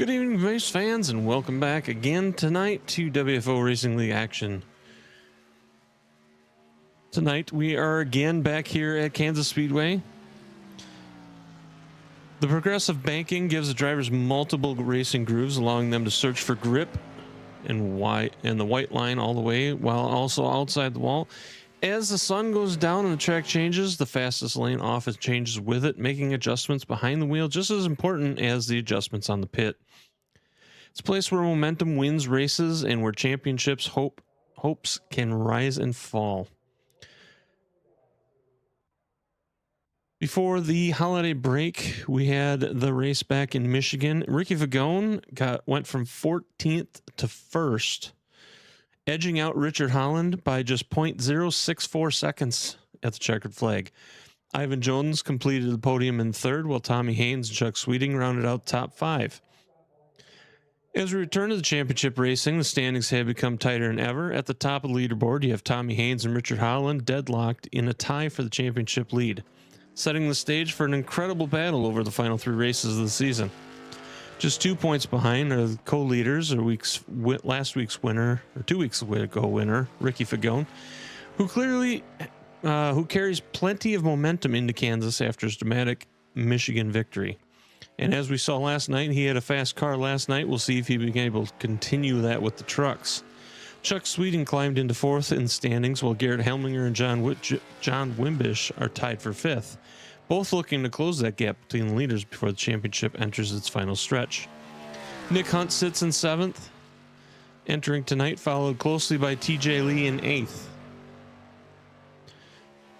Good evening, race fans, and welcome back again tonight to WFO Racing League action. Tonight we are again back here at Kansas Speedway. The progressive banking gives the drivers multiple racing grooves, allowing them to search for grip and the white line all the way, while also outside the wall. As the sun goes down and the track changes, the fastest lane often changes with it, making adjustments behind the wheel just as important as the adjustments on the pit. It's a place where momentum wins races and where championships hopes can rise and fall. Before the holiday break, we had the race back in Michigan. Ricky Fagone went from 14th to 1st, edging out Richard Holland by just 0.064 seconds at the checkered flag. Ivan Jones completed the podium in 3rd, while Tommy Haynes and Chuck Sweeting rounded out the top 5. As we return to the championship racing, the standings have become tighter than ever. At the top of the leaderboard, you have Tommy Haynes and Richard Holland deadlocked in a tie for the championship lead, setting the stage for an incredible battle over the final 3 races of the season. Just 2 points behind are the co-leaders, or last week's winner, or 2 weeks ago winner, Ricky Fagone, who carries plenty of momentum into Kansas after his dramatic Michigan victory. And as we saw last night, he had a fast car last night. We'll see if he became able to continue that with the trucks. Chuck Sweeting climbed into 4th in the standings, while Garrett Helminger and John Wimbish are tied for 5th, both looking to close that gap between the leaders before the championship enters its final stretch. Nick Hunt sits in 7th, entering tonight, followed closely by TJ Lee in 8th.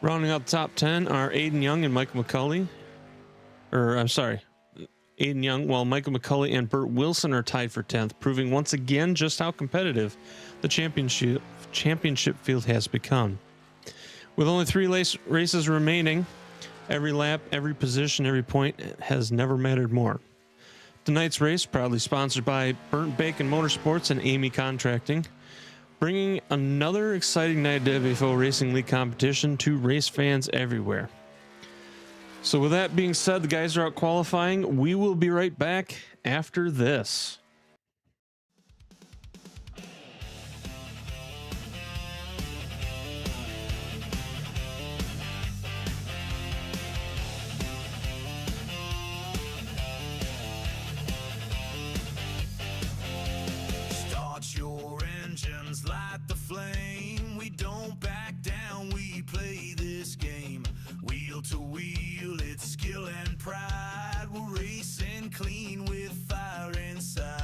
Rounding out the top 10 are Aiden Young and Michael McCulley. Aiden Young, while Michael McCulley and Burt Wilson are tied for 10th, proving once again just how competitive the championship field has become. With only 3 races remaining, every lap, every position, every point has never mattered more. Tonight's race, proudly sponsored by Burnt Bacon Motorsports and Eighmey Contracting, bringing another exciting night of WFO Racing League competition to race fans everywhere. So with that being said, the guys are out qualifying. We will be right back after this. Start your engines, light the flame. We don't back down, we play this game. Wheel to wheel, it's skill and pride. We're racing clean with fire inside.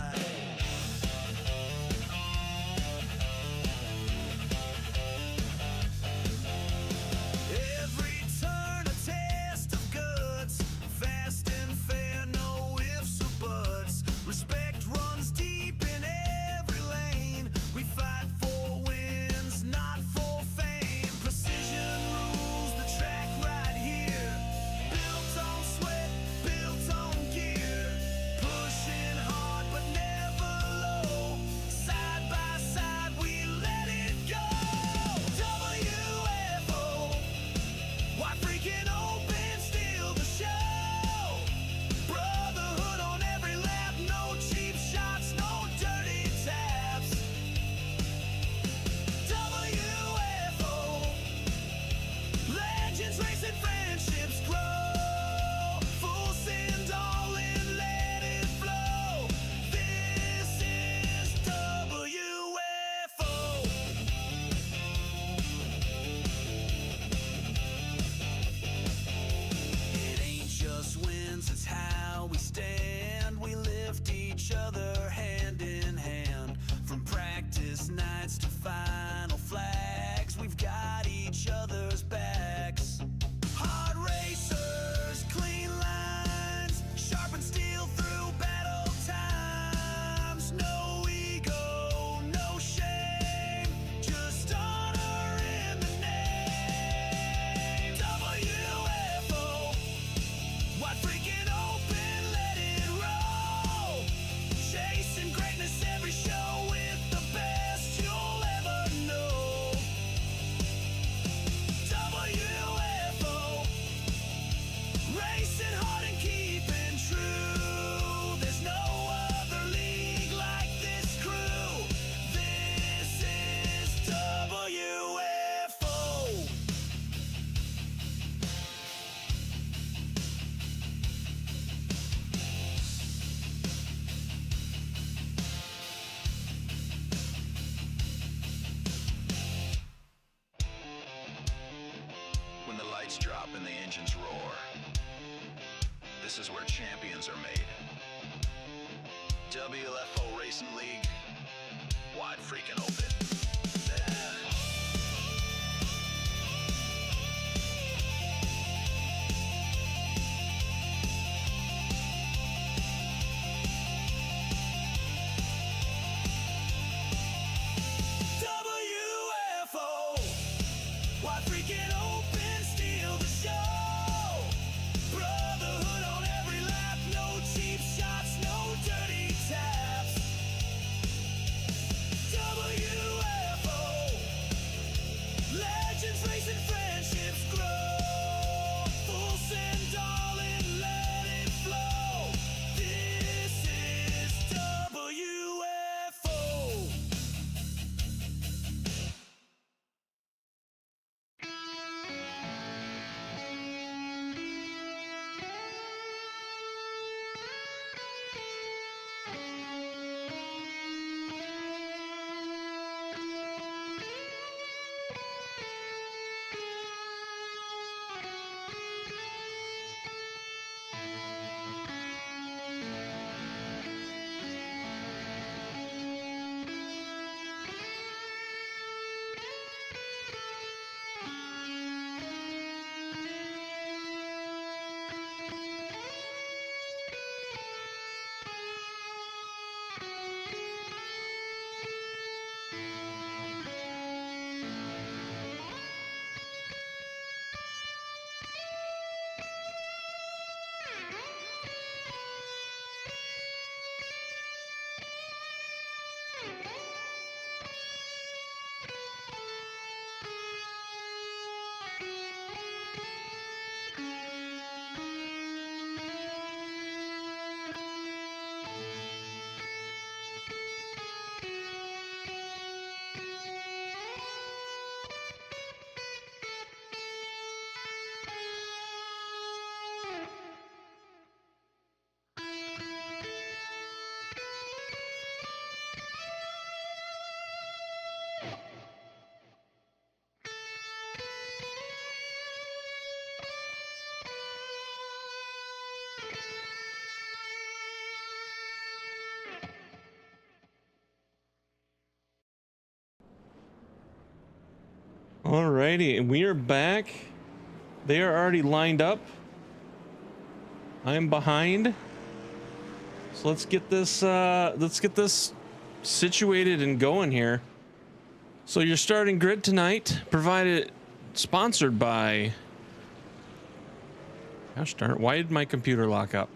engines roar. This is where champions are made. WFO Racing League, wide freaking open. WFO, wide freaking open, steal the show. Brotherhood on every lap, no cheap shots, no dirty taps. WFO, legends racing, friendships grow. Full send all in, let it flow. This is WFO. Alrighty, and we are back. They are already lined up. I'm behind. So let's get this situated and going here. So your starting grid tonight, sponsored by, gosh darn it, why did my computer lock up?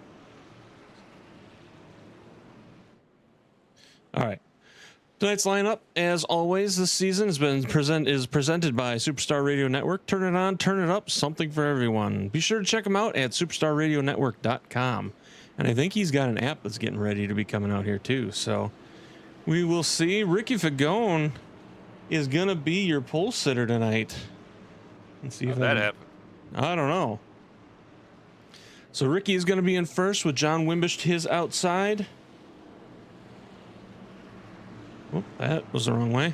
All right. Tonight's lineup, as always, this season is presented by Superstar Radio Network. Turn it on, turn it up, something for everyone. Be sure to check him out at superstarradionetwork.com. And I think he's got an app that's getting ready to be coming out here too. So we will see. Ricky Fagone is gonna be your pole sitter tonight. Let's see if that happened. I don't know. So Ricky is gonna be in first with John Wimbish to his outside. Oh, that was the wrong way.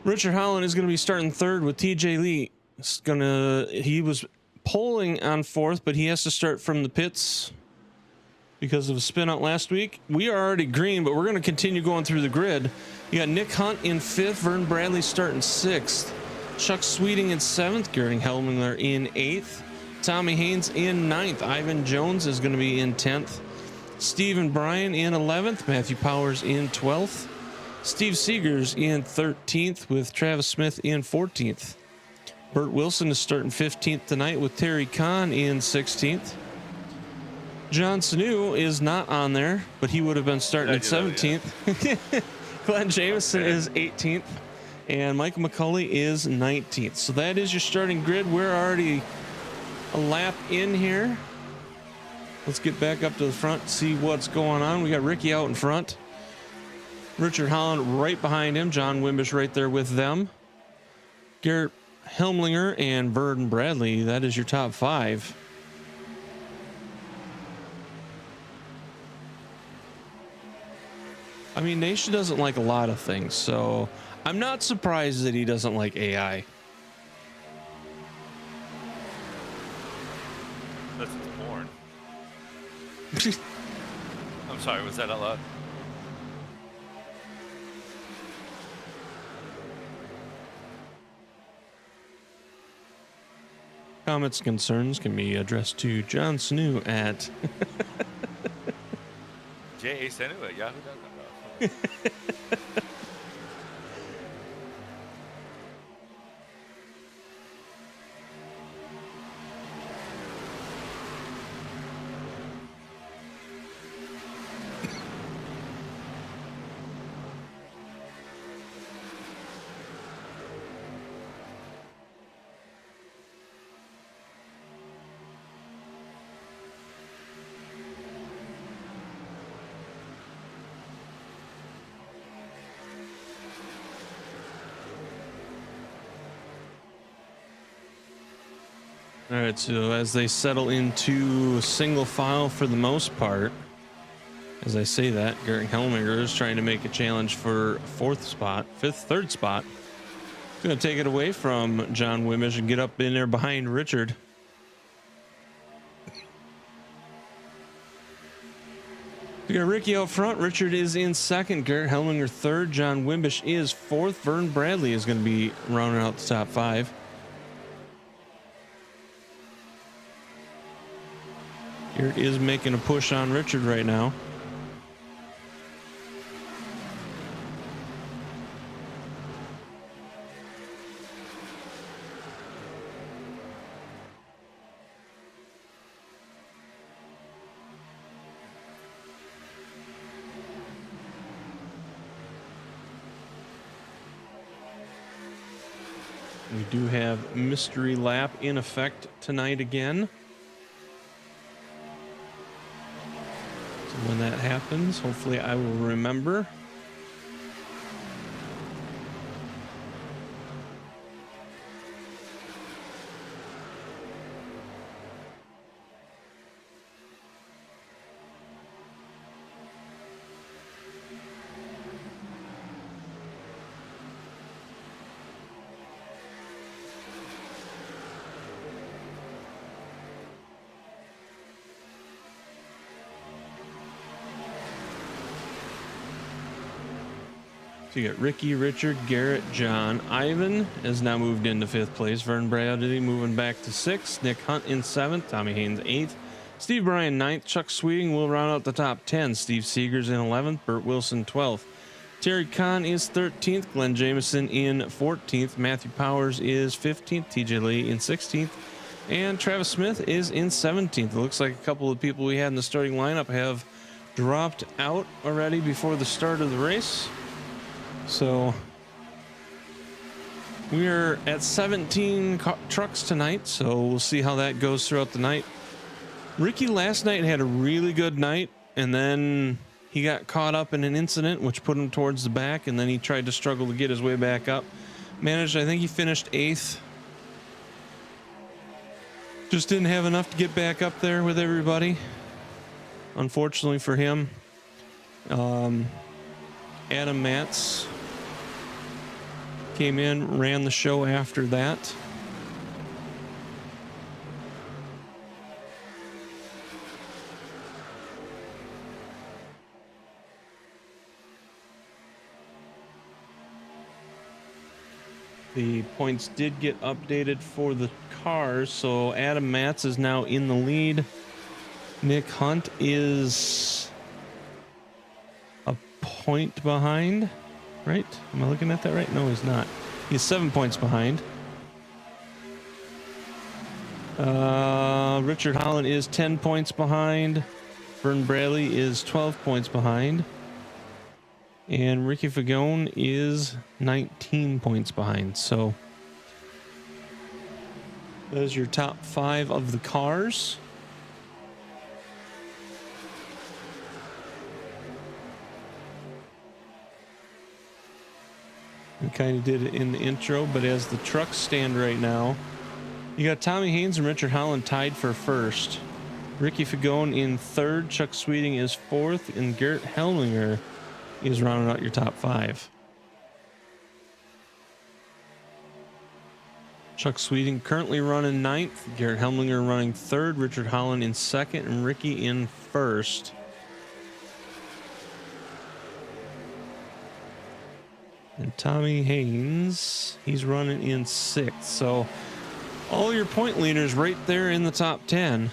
Richard Holland is going to be starting third with TJ Lee. He was polling on fourth, but he has to start from the pits because of a spin out last week. We are already green, but we're going to continue going through the grid. You got Nick Hunt in fifth, Vern Bradley starting sixth, Chuck Sweeting in seventh, Gerding Hellmingler in eighth, Tommy Haynes in ninth, Ivan Jones is going to be in 10th, Stephen Bryan in 11th, Matthew Powers in 12th, Steve Seegers in 13th with Travis Smith in 14th. Burt Wilson is starting 15th tonight with Terry Kahn in 16th. John Sanu is not on there, but he would have been starting at 17th. Yeah. Glenn Jameson is 18th, and Michael McCulley is 19th. So that is your starting grid. We're already a lap in here. Let's get back up to the front, see what's going on. We got Ricky out in front. Richard Holland right behind him. John Wimbish right there with them. Garrett Helmlinger and Vern Bradley. That is your top five. I mean, Nation doesn't like a lot of things, so I'm not surprised that he doesn't like AI. That's porn. I'm sorry, was that out loud? Comments, concerns can be addressed to John Snoo at JASenu at yahoo.com. All right, so as they settle into single file for the most part, as I say that, Garrett Hellminger is trying to make a challenge for third spot. He's going to take it away from John Wimmish and get up in there behind Richard. We got Ricky out front. Richard is in second. Garrett Hellminger third. John Wimbish is fourth. Vern Bradley is going to be rounding out the top five. Garrett is making a push on Richard right now. We do have mystery lap in effect tonight again. So when that happens, hopefully I will remember. So you got Ricky, Richard, Garrett, John. Ivan has now moved into fifth place. Vern Bradley moving back to sixth. Nick Hunt in seventh. Tommy Haynes eighth. Steve Bryan ninth. Chuck Sweeting will round out the top 10. Steve Seegers in 11th. Burt Wilson 12th. Terry Kahn is 13th. Glenn Jameson in 14th. Matthew Powers is 15th. TJ Lee in 16th. And Travis Smith is in 17th. It looks like a couple of people we had in the starting lineup have dropped out already before the start of the race. So we're at 17 trucks tonight, so we'll see how that goes throughout the night. Ricky last night had a really good night, and then he got caught up in an incident which put him towards the back, and then he tried to struggle to get his way back up. Managed, I think he finished 8th. Just didn't have enough to get back up there with everybody, unfortunately for him. Adam Matz came in, ran the show after that. The points did get updated for the cars, so Adam Matz is now in the lead. Nick Hunt is a point behind, right? Am I looking at that right? No, he's not. He's 7 points behind. Richard Holland is 10 points behind. Vern Bradley is 12 points behind. And Ricky Fagone is 19 points behind. So those are your top 5 of the cars. We kind of did it in the intro, but as the trucks stand right now, you got Tommy Haynes and Richard Holland tied for first. Ricky Fagone in third. Chuck Sweeting is fourth, and Garrett Hellminger is rounding out your top 5. Chuck Sweeting currently running 9th. Garrett Helmlinger running 3rd. Richard Holland in 2nd. And Ricky in 1st. And Tommy Haynes, he's running in 6th. So all your point leaders right there in the top 10.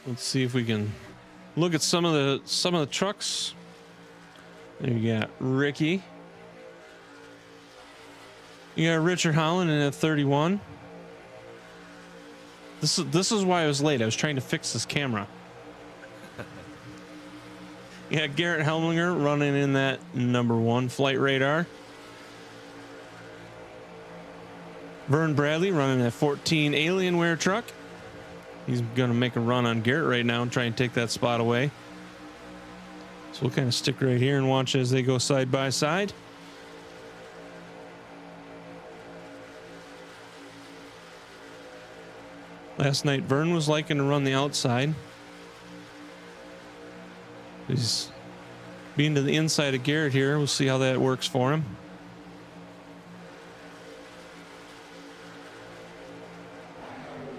Let's see if we can look at some of the trucks. There you got Ricky. You got Richard Holland in at 31. This is why I was late. I was trying to fix this camera. You got Garrett Helmlinger running in that number 1 Flight Radar. Vern Bradley running that 14 Alienware truck. He's going to make a run on Garrett right now and try and take that spot away. So we'll kind of stick right here and watch as they go side by side. Last night, Vern was liking to run the outside. He's being to the inside of Garrett here. We'll see how that works for him.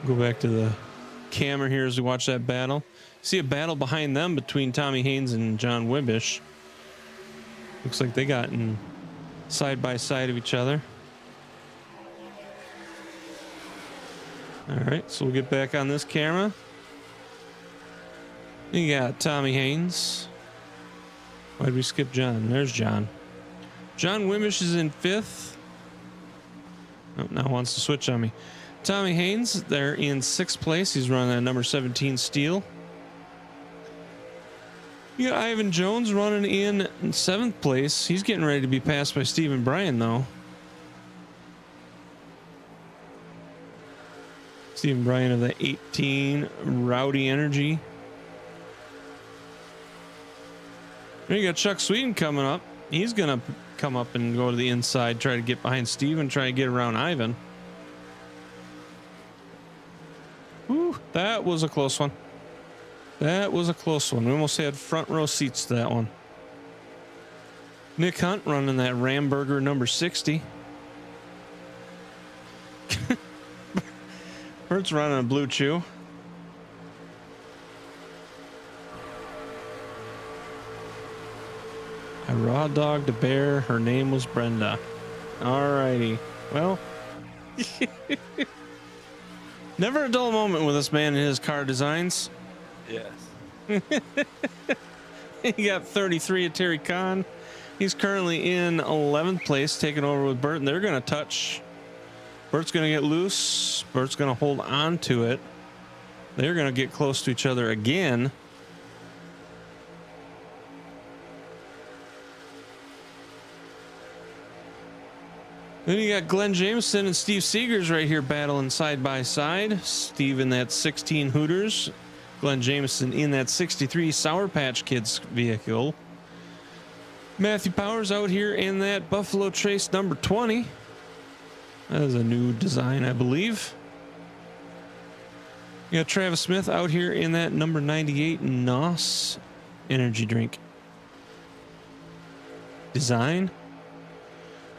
Go back to the camera here as we watch that battle. See a battle behind them between Tommy Haynes and John Wimbish. Looks like they got in side by side of each other. All right, so we'll get back on this camera. You got Tommy Haynes. Why'd we skip John? There's John. John Wimbish is in 5th. Oh, now wants to switch on me. Tommy Haynes, they're in 6th place. He's running a number 17 Steel. You got Ivan Jones running in 7th place. He's getting ready to be passed by Stephen Bryan, though. Stephen Bryan of the 18 Rowdy Energy. There you got Chuck Sweeten coming up. He's going to come up and go to the inside, try to get behind Stephen, try to get around Ivan. Whew, that was a close one. That was a close one. We almost had front row seats to that one. Nick Hunt running that Ramburger number 60. Bert's running a Blue Chew. I raw dogged a bear. Her name was Brenda. Alrighty. Well, never a dull moment with this man and his car designs. Yes. You got 33 at Terry Khan. He's currently in 11th place, taking over with Bert, and they're going to touch. Bert's going to get loose. Bert's going to hold on to it. They're going to get close to each other again. Then you got Glenn Jameson and Steve Seegers right here battling side by side. Steve in that 16 Hooters. Glenn Jameson in that 63 Sour Patch Kids vehicle. Matthew Powers out here in that Buffalo Trace number 20. That is a new design, I believe. You got Travis Smith out here in that number 98 NOS energy drink design.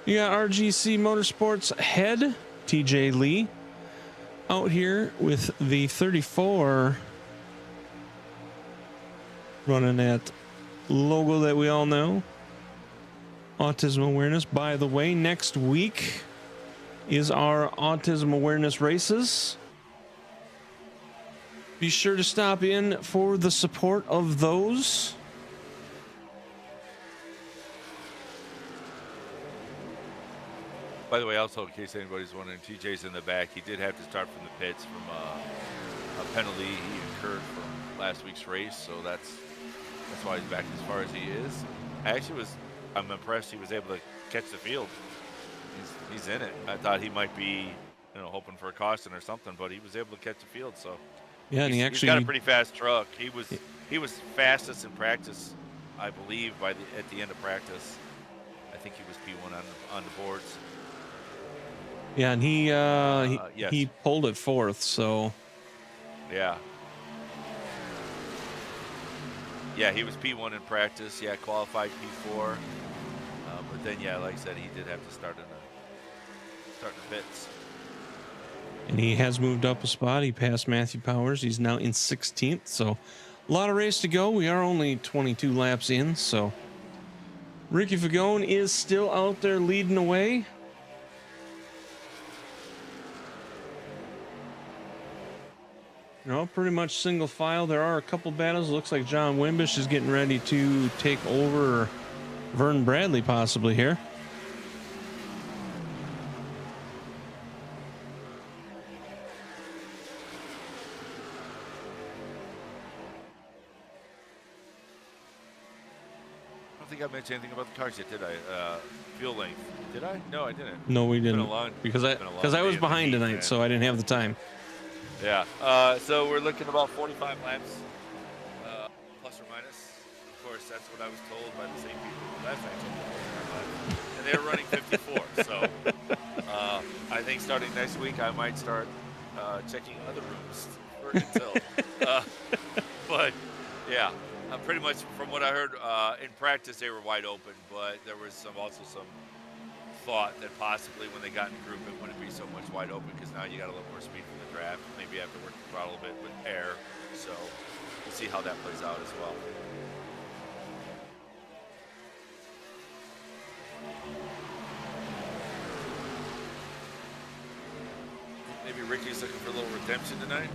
You got RGC Mortorsports head, TJ Lee, out here with the 34 running that logo that we all know. Autism awareness. By the way, next week is our autism awareness races. Be sure to stop in for the support of those. By the way, also in case anybody's wondering, TJ's in the back. He did have to start from the pits from a penalty he incurred from last week's race, so that's why he's back as far as he is. I'm impressed he was able to catch the field. He's in it. I thought he might be, hoping for a caution or something, but he was able to catch the field. So yeah, and he's got a pretty fast truck. He was fastest in practice, I believe. At the end of practice, I think he was P1 on the boards. Yeah, and Yes. he pulled it fourth, so Yeah. Yeah, he was P1 in practice. Yeah, qualified P4. But then, yeah, like I said, he did have to start in the pits. and he has moved up a spot. He passed Matthew Powers. He's now in 16th, so a lot of race to go. We are only 22 laps in, so Ricky Fagone is still out there leading away. No, pretty much single file. There are a couple battles. Looks like John Wimbish is getting ready to take over Vern Bradley possibly here. I don't think I mentioned anything about the cars yet, did I? Fuel length. Did I? No, I didn't. No, we It's been didn't. a long- because it's been a long I was day in the behind heat, tonight, man. so I didn't have the time. Yeah. So we're looking about 45 laps, plus or minus. Of course, that's what I was told by the same people who last night told me 45 laps. And they were running 54. So I think starting next week, I might start checking other rooms for Intel. But yeah, pretty much from what I heard in practice, they were wide open. But there was also some thought that possibly when they got in group, it wouldn't be so much wide open because now you got a little more speed from the draft. Maybe you have to work the throttle a bit with air. So we'll see how that plays out as well. Maybe Ricky's looking for a little redemption tonight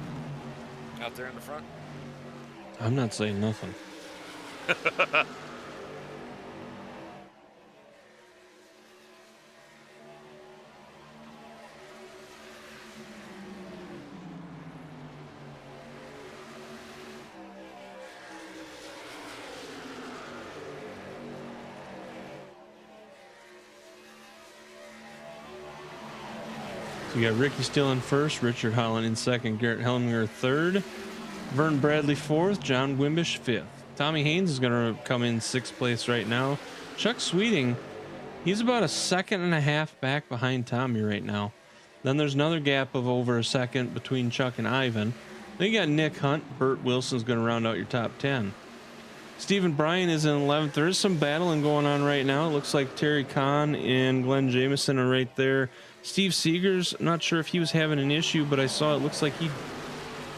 out there in the front. I'm not saying nothing. So we got Ricky still in first, Richard Holland in second, Garrett Helminger third, Vern Bradley fourth, John Wimbish fifth. Tommy Haynes is going to come in sixth place right now. Chuck Sweeting, he's about a second and a half back behind Tommy right now. Then there's another gap of over a second between Chuck and Ivan. Then you got Nick Hunt. Burt Wilson's going to round out your top 10. Stephen Bryan is in 11th. There is some battling going on right now. It looks like Terry Kahn and Glenn Jameson are right there. Steve Seegers, not sure if he was having an issue, but I saw it looks like he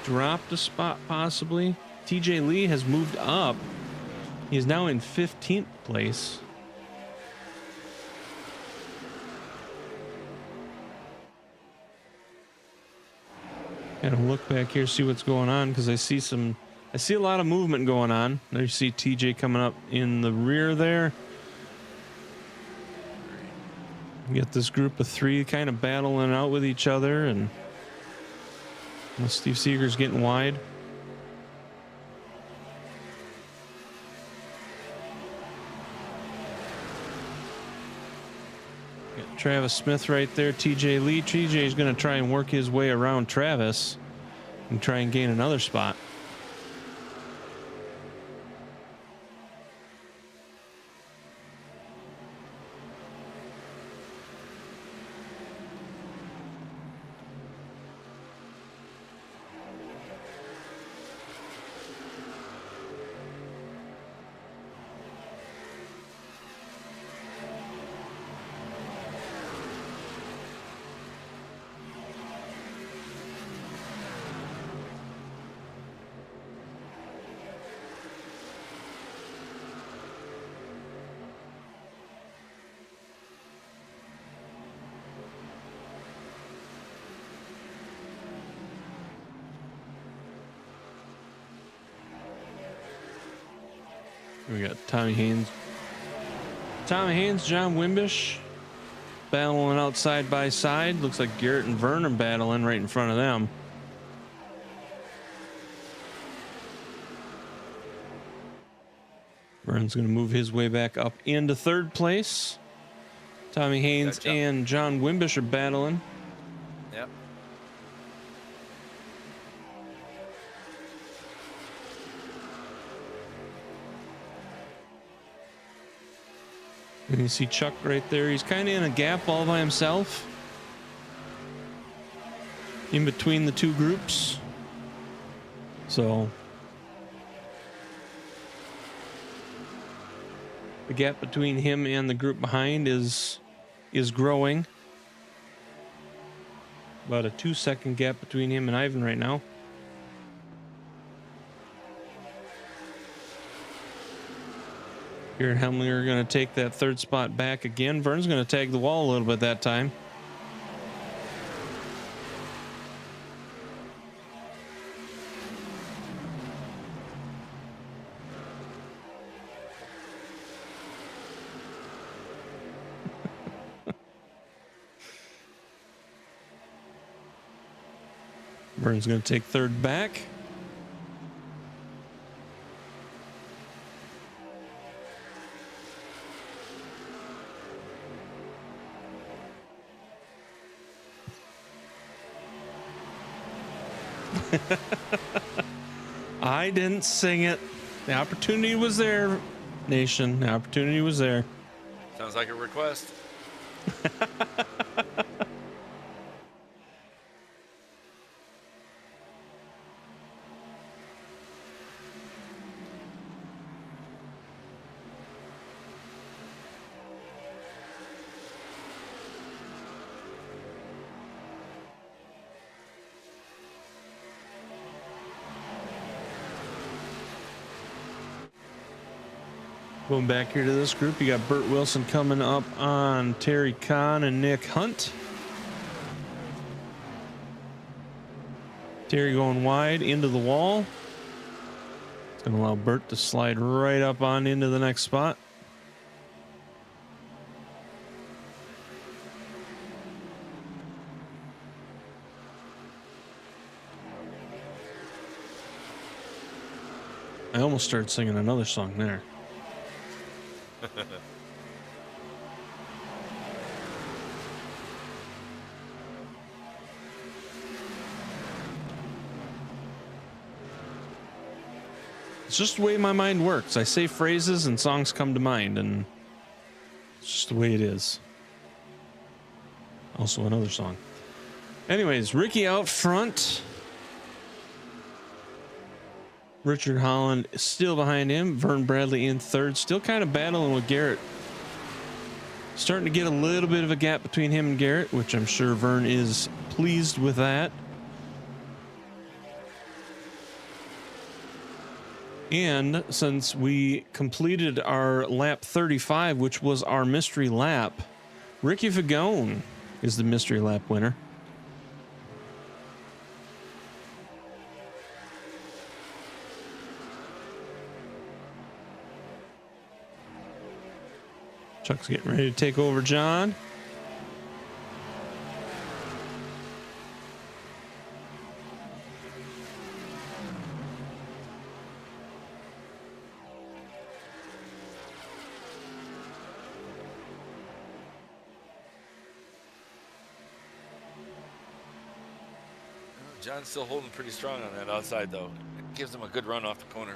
dropped a spot possibly. TJ Lee has moved up. He is now in 15th place. Gotta look back here, see what's going on, because I see a lot of movement going on. There you see TJ coming up in the rear there. You get this group of three kind of battling out with each other, and Steve Seeger's getting wide. Got Travis Smith right there, TJ Lee. TJ is going to try and work his way around Travis and try and gain another spot. We got Tommy Haynes, John Wimbish battling out side by side. Looks like Garrett and Vern are battling right in front of them. Vern's going to move his way back up into third place. Tommy Haynes and John Wimbish are battling. Yep. And you see Chuck right there. He's kind of in a gap all by himself. in between the two groups. So the gap between him and the group behind is growing. About a 2-second gap between him and Ivan right now. Here, Hemlinger are going to take that third spot back again. Vern's going to tag the wall a little bit that time. Vern's going to take third back. I didn't sing it. The opportunity was there, Nation. The opportunity was there. Sounds like a request. Going back here to this group, you got Burt Wilson coming up on Terry Kahn and Nick Hunt. Terry going wide into the wall. It's going to allow Burt to slide right up on into the next spot. I almost started singing another song there. It's just the way my mind works. I say phrases and songs come to mind, and it's just the way it is. Also another song. Anyways, Ricky out front. Richard Holland is still behind him. Vern Bradley in third. Still kind of battling with Garrett. Starting to get a little bit of a gap between him and Garrett, which I'm sure Vern is pleased with that. And since we completed our lap 35, which was our mystery lap, Ricky Fagone is the mystery lap winner. Chuck's getting ready to take over John. John's still holding pretty strong on that outside, though. It gives him a good run off the corner.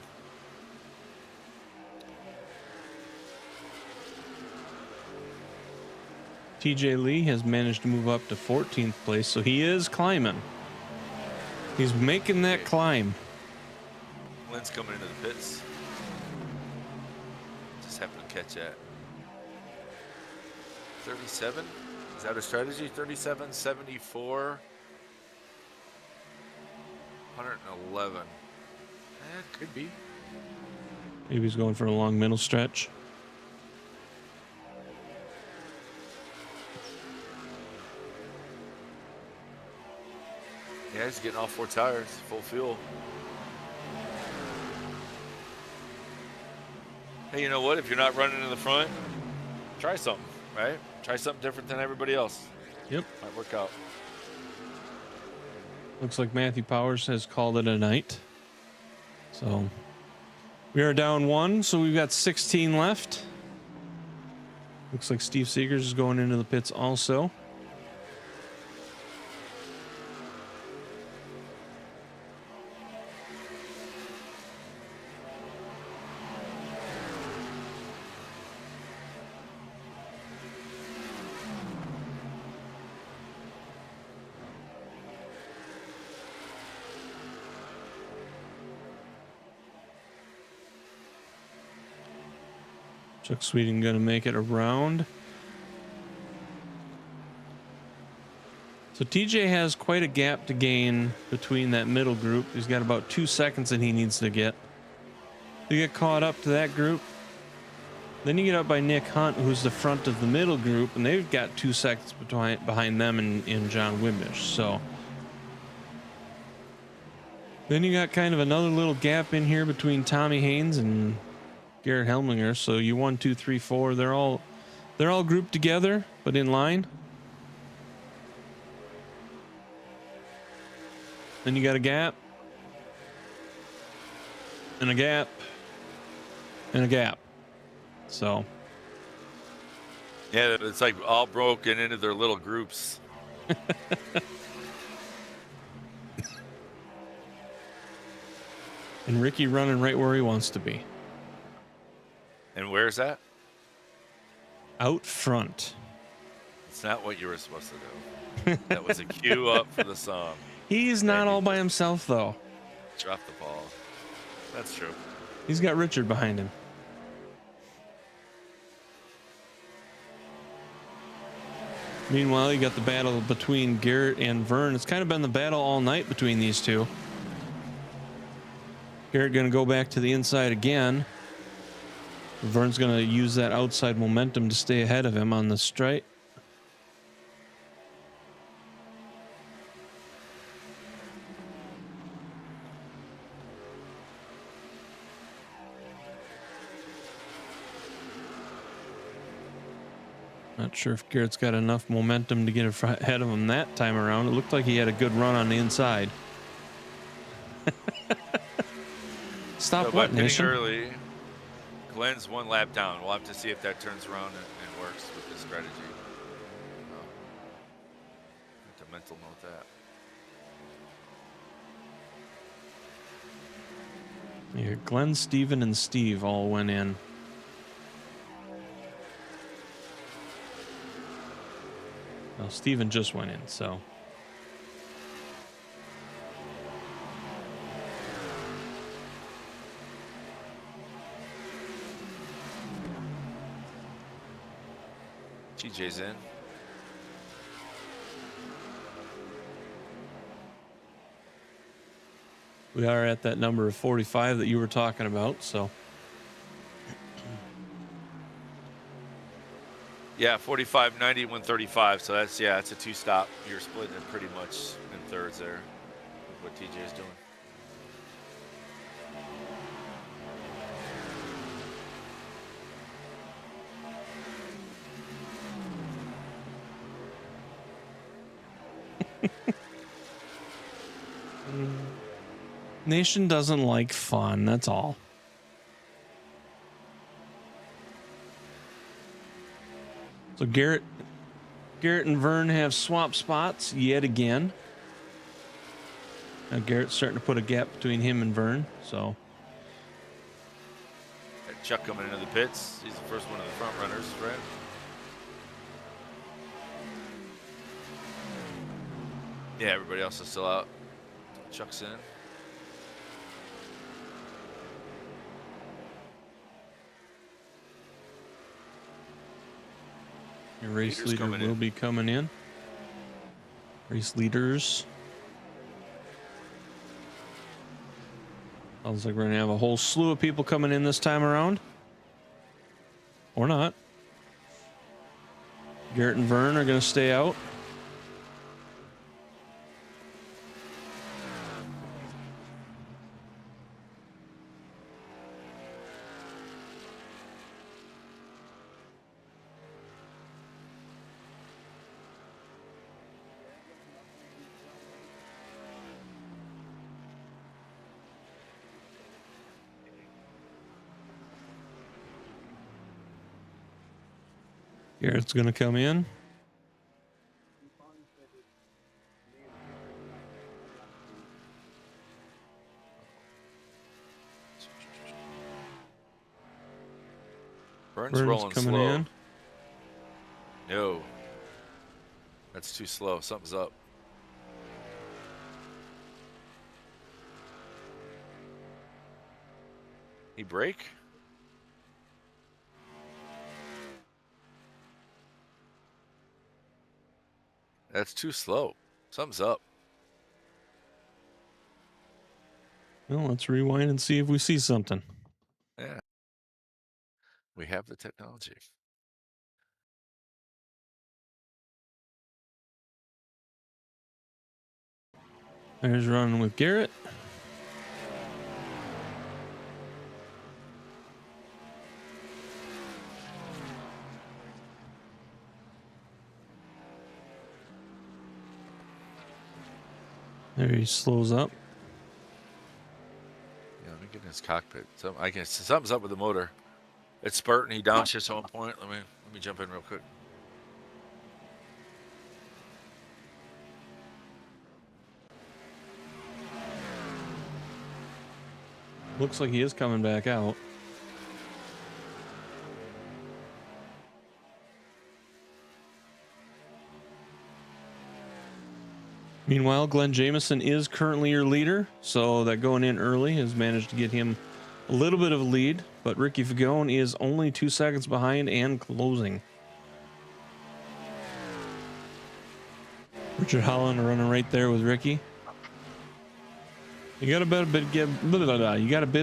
TJ Lee has managed to move up to 14th place, so he is climbing. He's making that climb. Lynn's coming into the pits. Just happened to catch that. 37? Is that a strategy? 37, 74, 111. Could be. Maybe he's going for a long middle stretch. Yeah, he's getting all 4 tires, full fuel. Hey, you know what? If you're not running in the front, try something, right? Try something different than everybody else. Yep. Might work out. Looks like Matthew Powers has called it a night. So we are down 1, so we've got 16 left. Looks like Steve Seegers is going into the pits also. Chuck Sweeten going to make it around. So TJ has quite a gap to gain between that middle group. He's got about 2 seconds that he needs to get. You get caught up to that group. Then you get up by Nick Hunt, who's the front of the middle group, and they've got 2 seconds behind them and John Wimbish. So then you got kind of another little gap in here between Tommy Haynes and Garrett Helminger. So you 1, 2, 3, 4. They're all grouped together, but in line. Then you got a gap, and a gap, and a gap. So yeah, it's like all broken into their little groups. And Ricky running right where he wants to be. And where's that? Out front. It's not what you were supposed to do. That was a cue up for the song. He's not all by himself, though. Drop the ball. That's true. He's got Richard behind him. Meanwhile, you got the battle between Garrett and Vern. It's kind of been the battle all night between these two. Garrett going to go back to the inside again. Vern's going to use that outside momentum to stay ahead of him on the straight. Not sure if Garrett's got enough momentum to get ahead of him that time around. It looked like he had a good run on the inside. Stop so what, Nation? Early, Glenn's 1 lap down. We'll have to see if that turns around and works with this strategy. Have to mental note that. Yeah, Glenn, Steven, and Steve all went in. Well, Steven just went in, so. TJ's in. We are at that number of 45 that you were talking about, so. Yeah, 45, 90, 135. So that's, yeah, it's a 2-stop. You're splitting it pretty much in thirds there with what TJ is doing. Nation doesn't like fun, that's all. So Garrett and Vern have swap spots yet again. Now Garrett's starting to put a gap between him and Vern, so. Got Chuck coming into the pits. He's the first one of the front runners, right? Yeah, everybody else is still out. Chuck's in. Your race Leaders leader coming will in. be coming in. Race leaders. Sounds like we're going to have a whole slew of people coming in this time around. Or not. Garrett and Vern are going to stay out. Garrett's going to come in. Vern's Vern's rolling coming slow. in. No. That's too slow. Something's up. He break? That's too slow. Something's up. Well, let's rewind and see if we see something. Yeah. We have the technology. There's running with Garrett. There he slows up. Yeah, let me get in his cockpit. I guess something's up with the motor. It's spurting. He downshifts at one point. Let me jump in real quick. Looks like he is coming back out. Meanwhile, Glenn Jamieson is currently your leader, so that going in early has managed to get him a little bit of a lead, but Ricky Fagone is only 2 seconds behind and closing. Richard Holland running right there with Ricky. You got a bit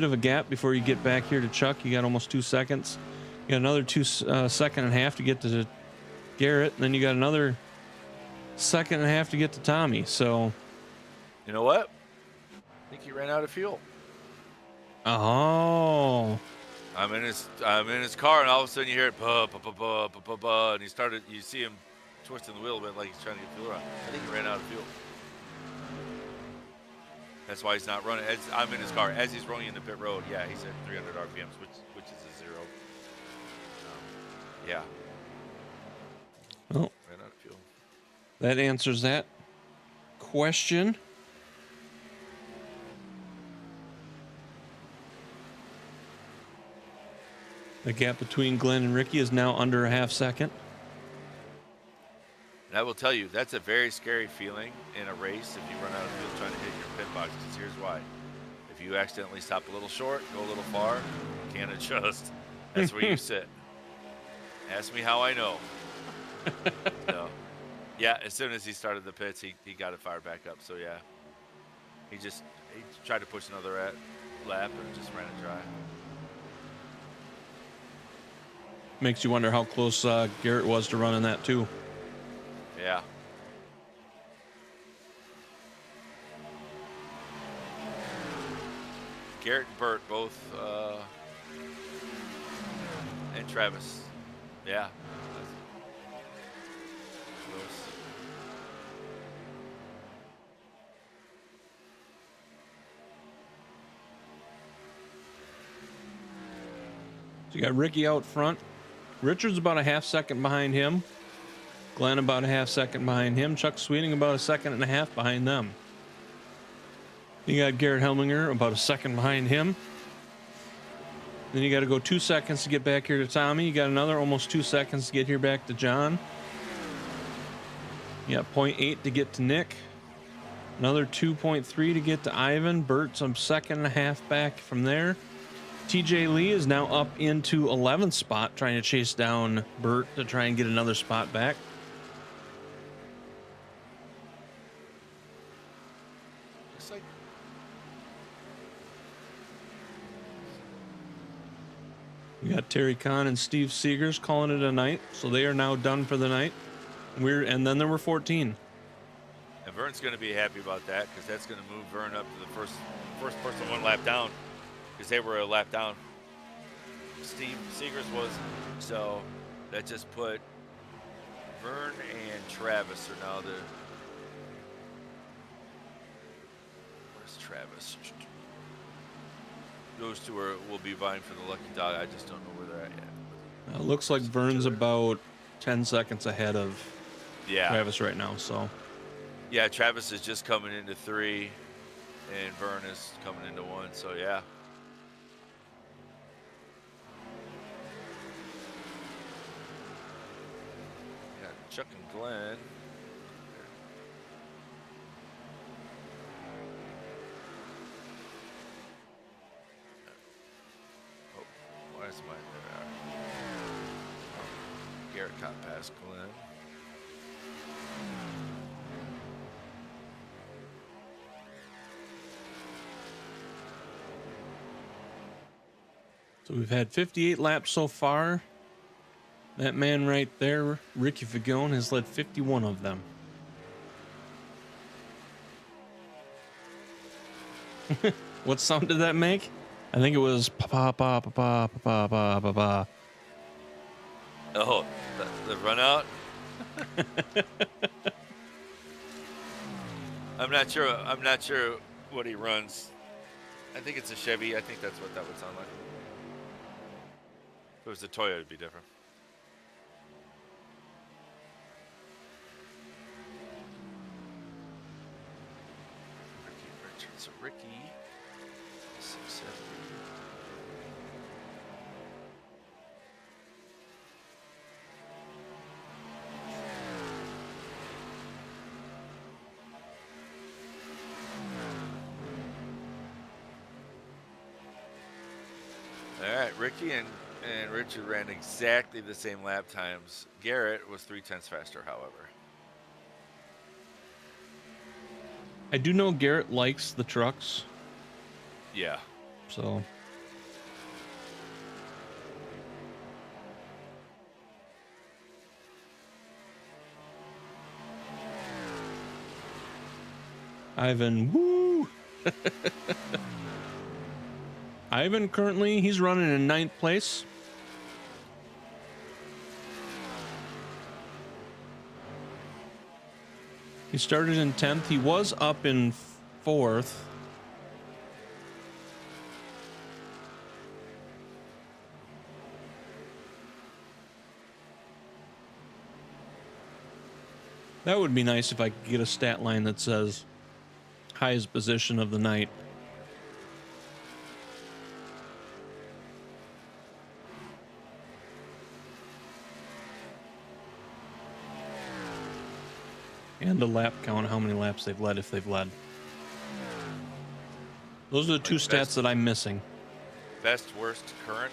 of a gap before you get back here to Chuck. You got almost 2 seconds. You got another 2 second and a half to get to Garrett, and then you got another second and a half to get to Tommy. So, you know what? I think he ran out of fuel. Oh. I'm in his car, and all of a sudden you hear it, bah, bah, bah, bah, bah, bah, bah, and you see him twisting the wheel a bit like he's trying to get fuel around. I think he ran out of fuel. That's why he's not running. I'm in his car as he's rolling into pit road. Yeah, he's at 300 RPMs, which is a zero. Yeah. Well, ran out of fuel. That answers that question. The gap between Glenn and Ricky is now under a half second. And I will tell you, that's a very scary feeling in a race if you run out of fuel trying to hit your pit box. Because here's why. If you accidentally stop a little short, go a little far, can't adjust. That's where you sit. Ask me how I know. So, yeah, as soon as he started the pits, he got it fired back up. So, yeah, he tried to push another lap and just ran it dry. Makes you wonder how close Garrett was to running that too. Yeah. Garrett and Burt both, and Travis. Yeah. So you got Ricky out front. Richard's about a half second behind him. Glenn about a half second behind him. Chuck Sweeting about a second and a half behind them. You got Garrett Helminger about a second behind him. Then you got to go 2 seconds to get back here to Tommy. You got another almost 2 seconds to get here back to John. You got 0.8 to get to Nick. Another 2.3 to get to Ivan. Bert's a second and a half back from there. TJ Lee is now up into 11th spot, trying to chase down Bert to try and get another spot back. We got Terry Kahn and Steve Seegers calling it a night, so they are now done for the night. And then there were 14. And Vern's going to be happy about that because that's going to move Vern up to the first person 1 lap down because they were a lap down. Steve Seegers was, so that just put Vern and Travis are now the. Where's Travis? Those two will be vying for the lucky dog. I just don't know where they're at yet. It looks like Vern's about 10 seconds ahead of Yeah. Travis right now. So Yeah, Travis is just coming into 3, and Vern is coming into 1. So yeah. Got Chuck and Glenn. Oh, why is mine there? Garrett caught past Glenn. So we've had 58 laps so far. That man right there, Ricky Fagone, has led 51 of them. What sound did that make? I think it was pa pa pa pa pa pa pa pa pa. Oh, the run out. I'm not sure. I'm not sure what he runs. I think it's a Chevy. I think that's what that would sound like. If it was a Toyota, it'd be different. Ricky Richards, Ricky, 670. All right, Ricky and Richard ran exactly the same lap times. Garrett was 0.3 faster, however. I do know Garrett likes the trucks, Yeah. so Ivan, woo! Ivan currently, he's running in 9th place. He started in 10th. He was up in 4th. That would be nice if I could get a stat line that says highest position of the night. And a lap count, how many laps they've led, if they've led. Those are the two stats that I'm missing. Best, worst, current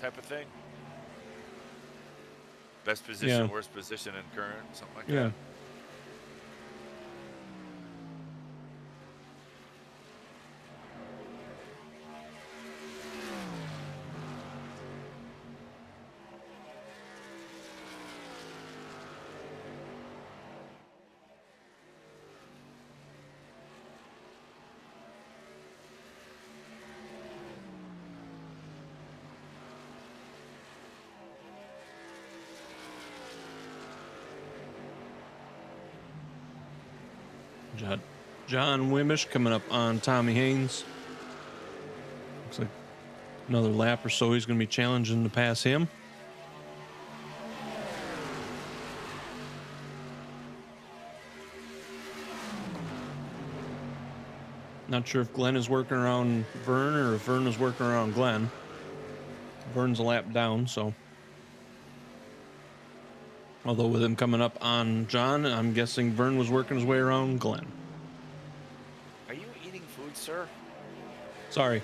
type of thing. Best position, Yeah. worst position, and current, something like Yeah. that. John Wimmish coming up on Tommy Haynes. Looks like another lap or so he's going to be challenging to pass him. Not sure if Glenn is working around Vern or if Vern is working around Glenn. Vern's a lap down, so. Although with him coming up on John, I'm guessing Vern was working his way around Glenn. Are you eating food, sir? Sorry.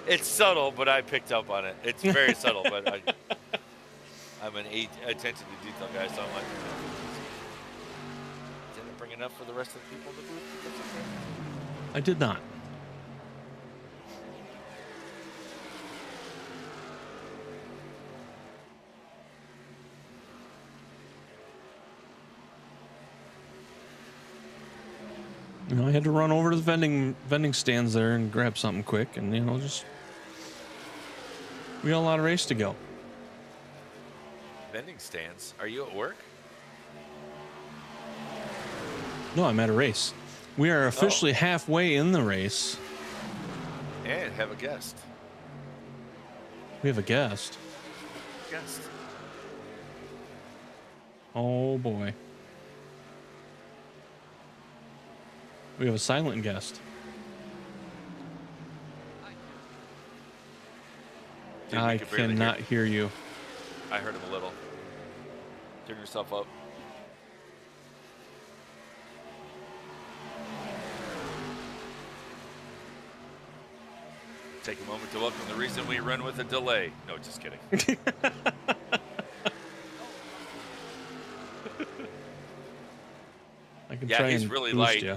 It's subtle, but I picked up on it. It's very subtle, but I'm an attention to detail guy, so I'm like, didn't bring enough for the rest of the people in the booth? That's okay. I did not. You know, I had to run over to the vending stands there and grab something quick, and just we got a lot of race to go. Vending stands. Are you at work? No, I'm at a race. We are officially halfway in the race. And have a guest. We have a guest. Guest. Oh boy. We have a silent guest. Dude, we I could barely cannot hear you. I heard him a little. Turn yourself up. Take a moment to welcome the reason we run with a delay. No, just kidding. I can Yeah, try he's and really boost light. ya.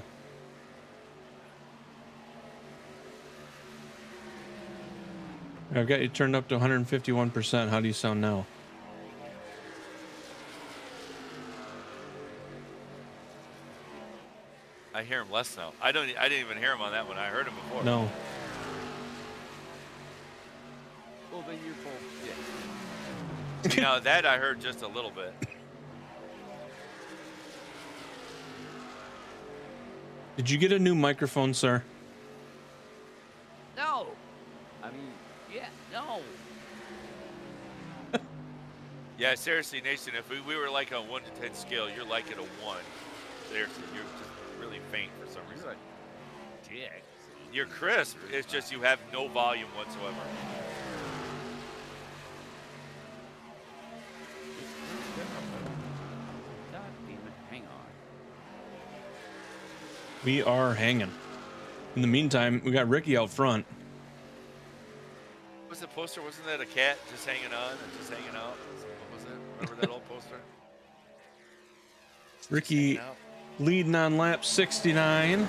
I've got you turned up to 151%. How do you sound now? I hear him less now. I didn't even hear him on that one. I heard him before. No. Well, then you're both. Yeah. See, now that I heard just a little bit. Did you get a new microphone, sir? No. I mean, yeah, no. Yeah, seriously, Nation, if we were like on 1 to 10 scale, you're like at a 1. Seriously, you're just really faint for some reason. Dick. You're crisp. It's just you have no volume whatsoever. God damn it. Hang on. We are hanging. In the meantime, we got Ricky out front. What was the poster? Wasn't that a cat just hanging on and just hanging out? What was it? Remember that old poster? Ricky leading on lap 69.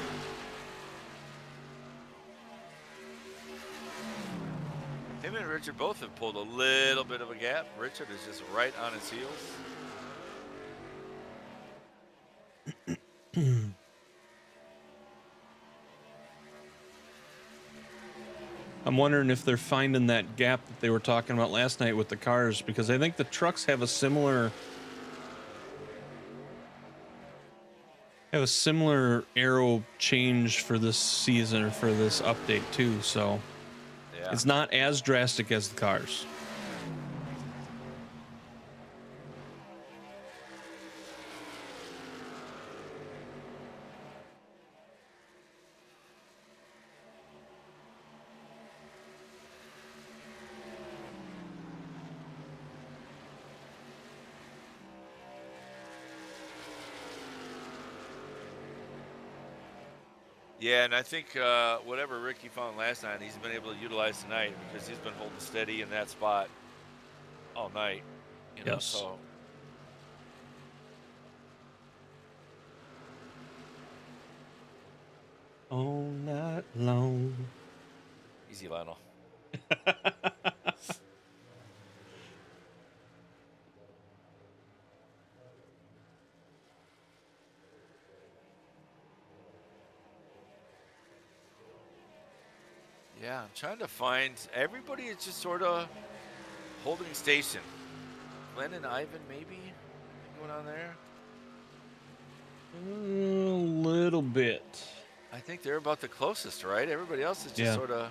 Him and Richard both have pulled a little bit of a gap. Richard is just right on his heels. I'm wondering if they're finding that gap that they were talking about last night with the cars, because I think the trucks have a similar arrow change for this season or for this update too, so Yeah. it's not as drastic as the cars. Yeah, and I think whatever Ricky found last night, he's been able to utilize tonight because he's been holding steady in that spot all night. You know, Yes. so All night long. easy, Lionel. Yeah, I'm trying to find everybody is just sort of holding station. Glenn and Ivan, maybe going on there. A little bit. I think they're about the closest, right? Everybody else is just Yeah. sort of.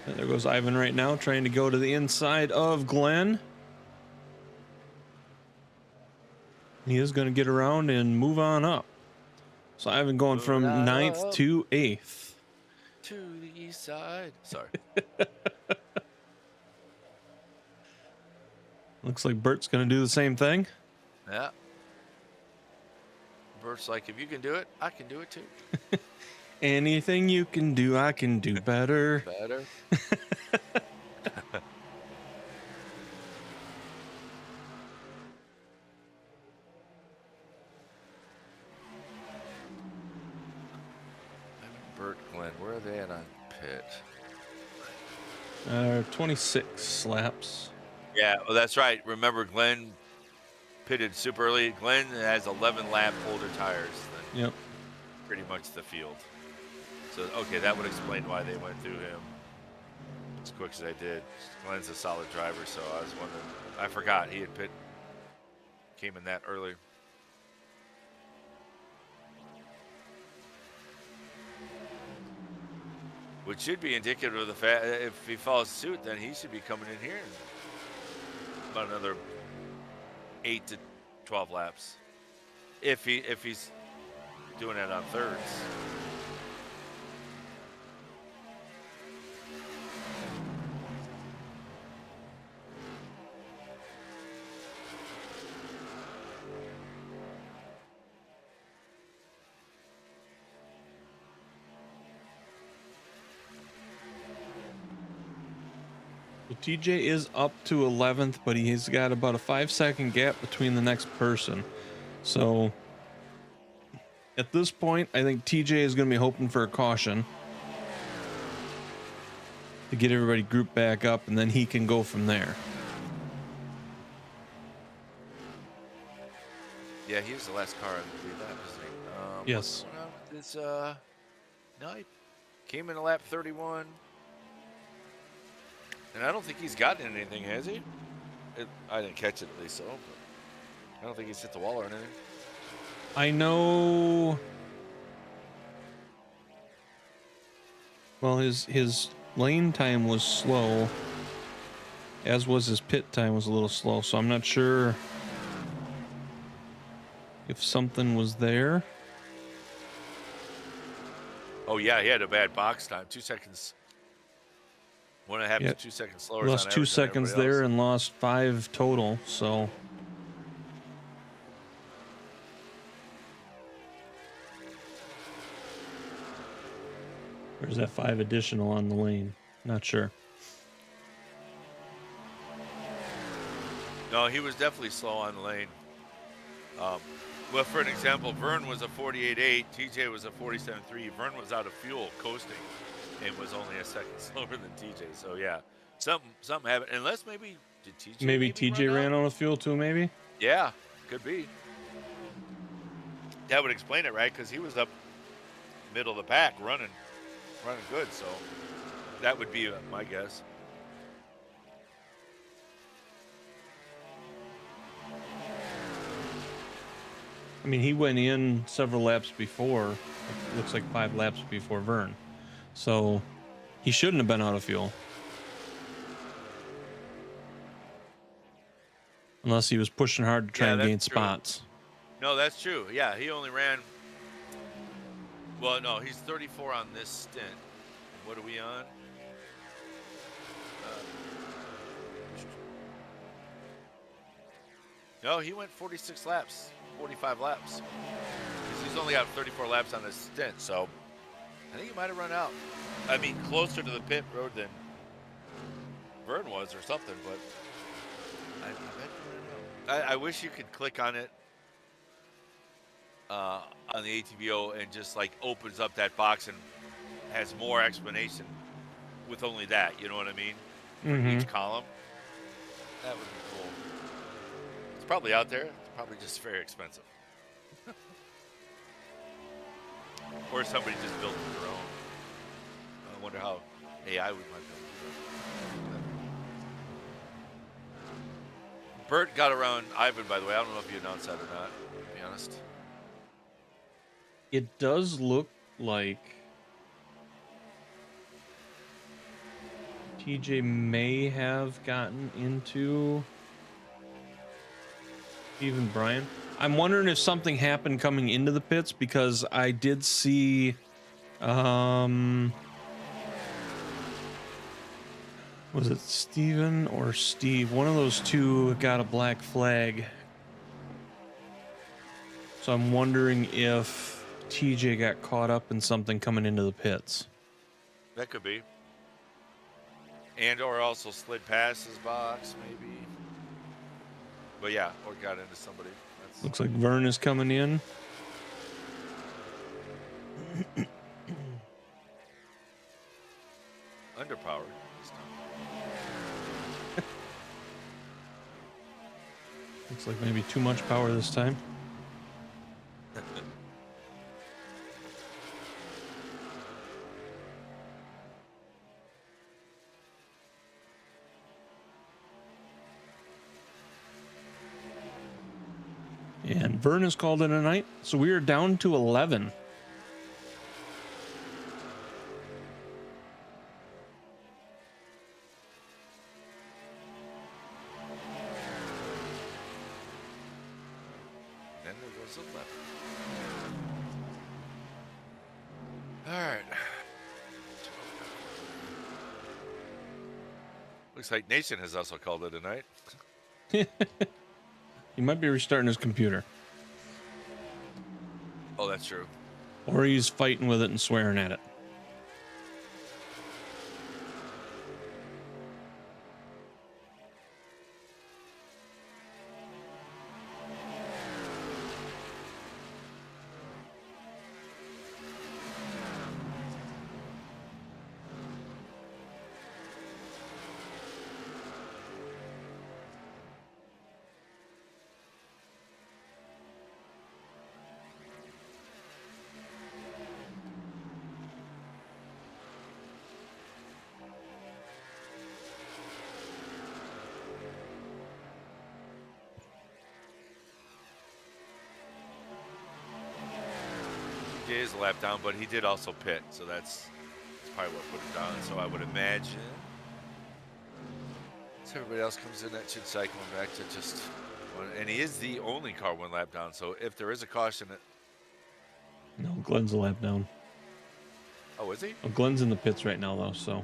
And there goes Ivan right now, trying to go to the inside of Glenn. He is going to get around and move on up. So Ivan going from Moving on 9th up. to 8th. To the east side. Sorry. Looks like Bert's going to do the same thing. Yeah. Bert's like, if you can do it, I can do it too. Anything you can do, I can do better. Better. Bert, Glenn, where are they at on pit? 26 laps. Yeah, well, that's right. Remember, Glenn pitted super early. Glenn has 11 lap older tires than Yep. pretty much the field. So, okay, that would explain why they went through him as quick as they did. Glenn's a solid driver, so I was wondering. I forgot he had came in that early. Which should be indicative of the fact if he follows suit, then he should be coming in here in about another 8 to 12 laps. If he's doing it on thirds. Well, TJ is up to 11th, but he's got about a 5-second gap between the next person. So at this point, I think TJ is going to be hoping for a caution. to get everybody grouped back up, and then he can go from there. Yeah, he was the last car on the lap, isn't he? Yes. What's going on with this? No, he came in a lap 31. And I don't think he's gotten anything, has he? I didn't catch it, at least so. But I don't think he's hit the wall or anything. I know. Well, his lane time was slow, as was his pit time was a little slow. So I'm not sure if something was there. Oh yeah, he had a bad box time. 2 seconds. 1.5 Yep. to 2 seconds slower. Lost 2 seconds there and lost 5 total. So. There's that 5 additional on the lane. Not sure. No, he was definitely slow on the lane. Well, for an example, Vern was a 48.8, TJ was a 47.3. Vern was out of fuel coasting and was only a second slower than TJ. So yeah, something happened. Unless maybe did TJ maybe TJ ran out of fuel too, maybe? Yeah, could be. That would explain it, right? Because he was up middle of the pack running good. So that would be my guess. I mean, he went in several laps before. It looks like 5 laps before Vern. So he shouldn't have been out of fuel. Unless he was pushing hard to try and gain spots. No, that's true. Yeah, he only ran. Well, no, he's 34 on this stint. What are we on? No, he went 46 laps, 45 laps. He's only got 34 laps on this stint, so I think he might have run out. I mean, closer to the pit road than Vern was or something, but I bet he ran out. I wish you could click on it on the ATVO and just like opens up that box and has more explanation with only that, you know what I mean? For each column. That would be cool. It's probably out there. It's probably just very expensive. Or somebody just built their own. I wonder how AI would might be able to do that. Bert got around Ivan, by the way. I don't know if you announced that or not, to be honest. It does look like TJ may have gotten into even Brian. I'm wondering if something happened coming into the pits, because I did see was it Steven or Steve? One of those two got a black flag. So I'm wondering if TJ got caught up in something coming into the pits. That could be. And or also slid past his box, maybe. But yeah, or got into somebody. That's... Looks like Vern is coming in. Underpowered this time. Looks like maybe too much power this time. And Vern has called it a night, so we are down to 11. Then there was 11. All right. Looks like Nation has also called it a night. He might be restarting his computer. Oh, that's true. Or he's fighting with it and swearing at it. is a lap down, but he did also pit, so that's probably what put him down. So I would imagine, so everybody else comes in, that should cycle him back to just one. And he is the only car one lap down. So if there is a caution, No, Glenn's a lap down. oh, is he? Oh, Glenn's in the pits right now, though, so.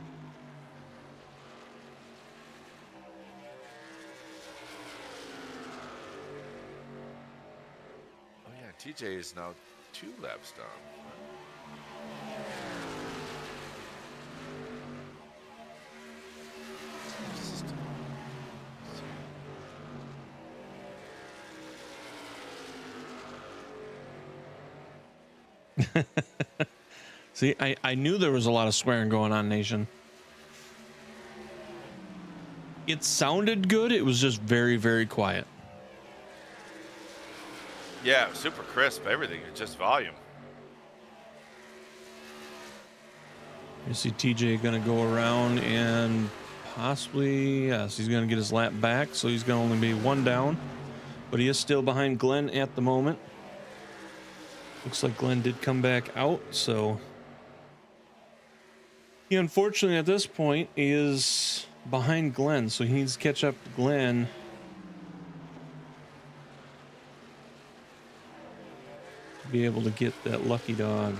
Oh yeah, TJ is now 2 laps down. See, I knew there was a lot of swearing going on, Nation. It sounded good. It was just very, very quiet. Yeah, super crisp, everything. It's just volume. You see TJ going to go around and possibly, yes, he's going to get his lap back. So he's going to only be 1 down. But he is still behind Glenn at the moment. Looks like Glenn did come back out, so he unfortunately at this point is behind Glenn, so he needs to catch up to Glenn. To be able to get that lucky dog.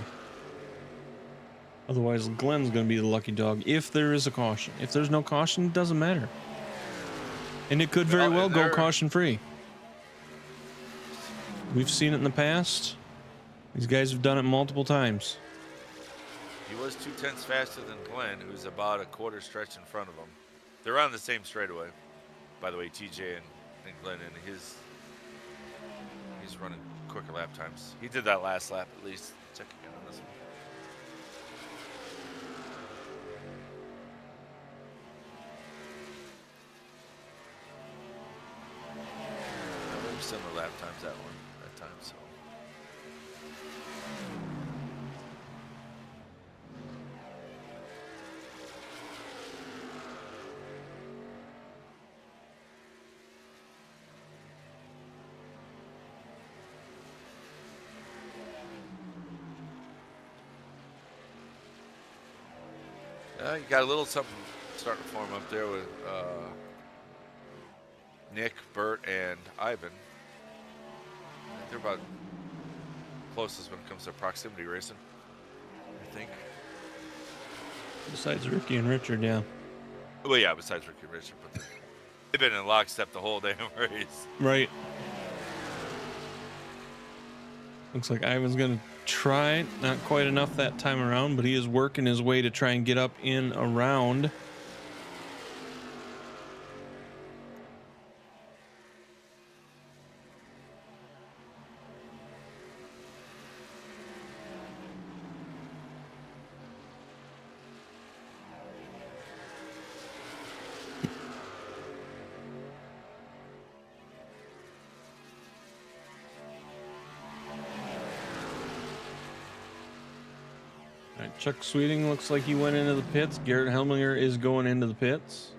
Otherwise, Glenn's going to be the lucky dog if there is a caution. If there's no caution, it doesn't matter. And it could very well go caution free. We've seen it in the past. These guys have done it multiple times. He was 2/10 faster than Glenn, who's about a quarter stretch in front of him. They're on the same straightaway. By the way, TJ and Glenn, and he's running quicker lap times. He did that last lap at least. Check again on this one. Similar lap times that time, so. You got a little something starting to form up there with Nick, Bert, and Ivan. They're about closest when it comes to proximity racing, I think. Besides Ricky and Richard, yeah. Well, yeah, besides Ricky and Richard, but they've been in lockstep the whole damn race. Right. Looks like Ivan's going to try. Not quite enough that time around, but he is working his way to try and get up in around. All right, Chuck Sweeting looks like he went into the pits. Garrett Helminger is going into the pits.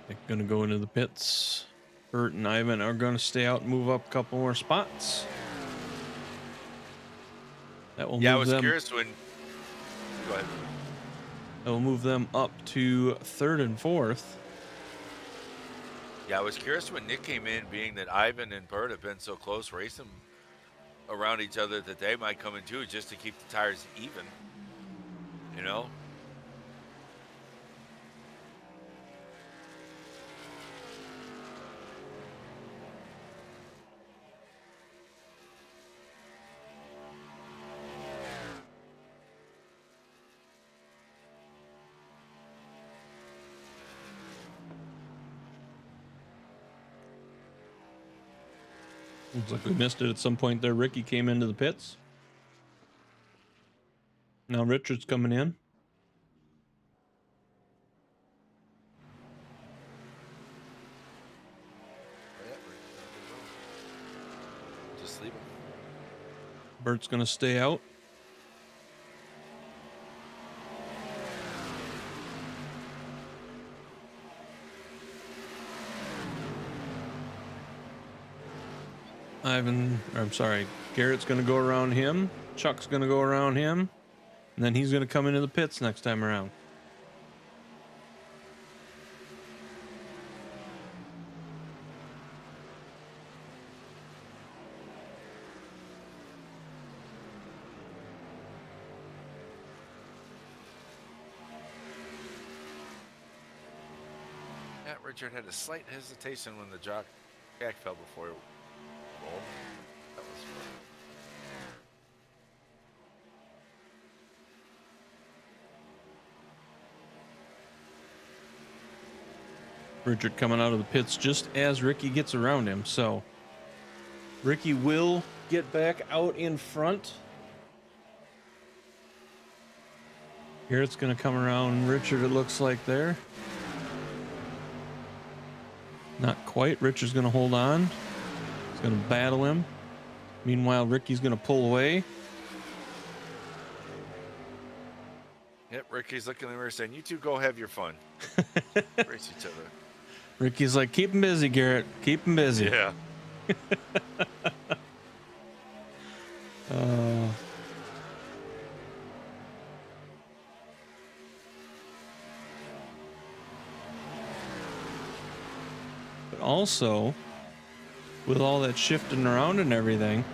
They're going to go into the pits. Bert and Ivan are going to stay out and move up a couple more spots. That will Yeah, I move was them. curious when. Go ahead. That will move them up to 3rd and 4th. Yeah, I was curious when Nick came in, being that Ivan and Bert have been so close racing around each other, that they might come in too just to keep the tires even. You know? Looks like we missed it at some point there. Ricky came into the pits. Now Richard's coming in. Just leave him. Bert's going to stay out. Garrett's going to go around him. Chuck's going to go around him. And then he's going to come into the pits next time around. Yeah, Richard had a slight hesitation when the jack fell before it rolled. That was fun. Richard coming out of the pits just as Ricky gets around him. So Ricky will get back out in front. Garrett's going to come around Richard, it looks like there. Not quite. Richard's going to hold on. He's going to battle him. Meanwhile, Ricky's going to pull away. Yep, Ricky's looking in the mirror saying, "You two go have your fun." Race each other. Ricky's like, keep him busy, Garrett. Keep him busy. Yeah. But also, with all that shifting around and everything,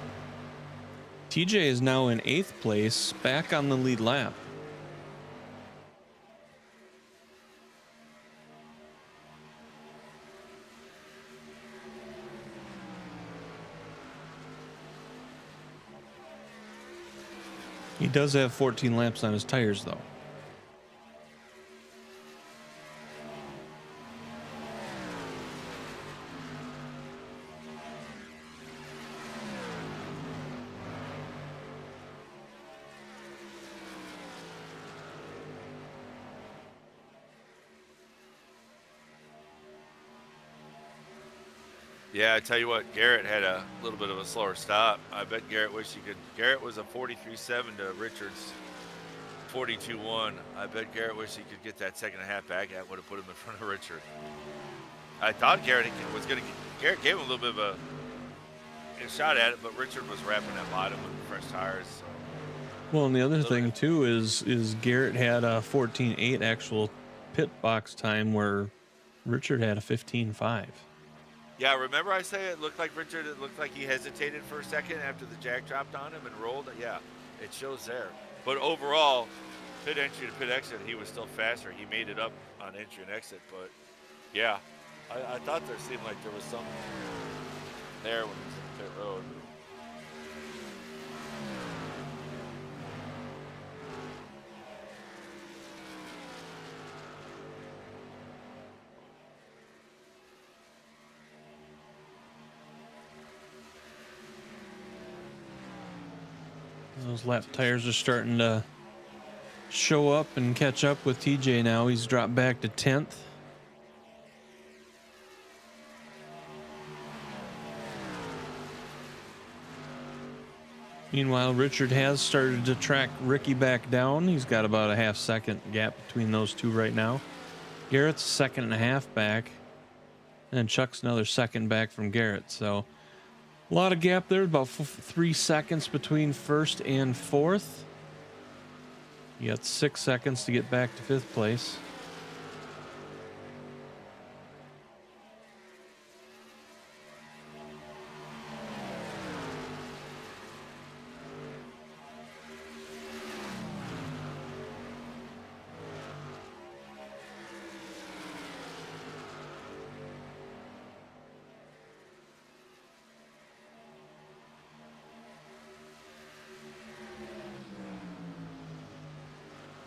TJ is now in 8th place, back on the lead lap. He does have 14 laps on his tires, though. Yeah, I tell you what, Garrett had a little bit of a slower stop. I bet Garrett wished he could. Garrett was a 43.7 to Richard's 42.1. I bet Garrett wished he could get that second and a half back. That would have put him in front of Richard. I thought Garrett was going to. Garrett gave him a little bit of a shot at it, but Richard was wrapping that bottom with fresh tires. So. Well, and the other thing too is Garrett had a 14.8 actual pit box time, where Richard had a 15.5. Yeah, remember I say it looked like Richard, it looked like he hesitated for a second after the jack dropped on him and rolled? Yeah, it shows there. But overall, pit entry to pit exit, he was still faster. He made it up on entry and exit. But yeah, I thought there seemed like there was something there when he was in pit road. Those lap tires are starting to show up and catch up with TJ now. He's dropped back to 10th. Meanwhile, Richard has started to track Ricky back down. He's got about a half-second gap between those two right now. Garrett's a second and a half back, and Chuck's another second back from Garrett. So a lot of gap there, about 3 seconds between first and fourth. You got 6 seconds to get back to 5th place.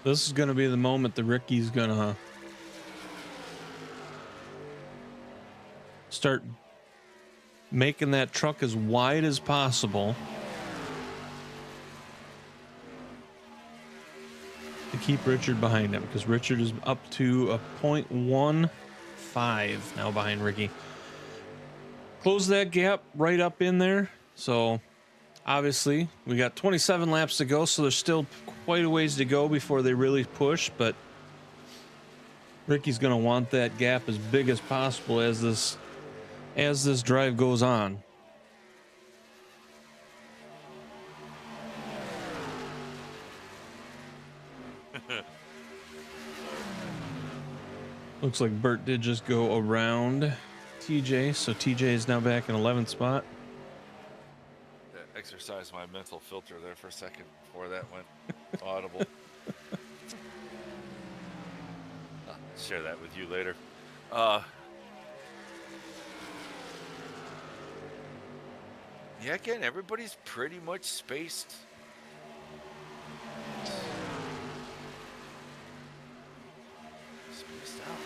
This is going to be the moment that Ricky's going to start making that truck as wide as possible to keep Richard behind him, because Richard is up to a 0.15 now behind Ricky. Close that gap right up in there. So obviously we got 27 laps to go, so there's still quite a ways to go before they really push, but Ricky's going to want that gap as big as possible as this drive goes on. Looks like Bert did just go around TJ, so TJ is now back in 11th spot. Exercise my mental filter there for a second before that went audible. I'll share that with you later. Yeah, again, everybody's pretty much spaced. Spaced out.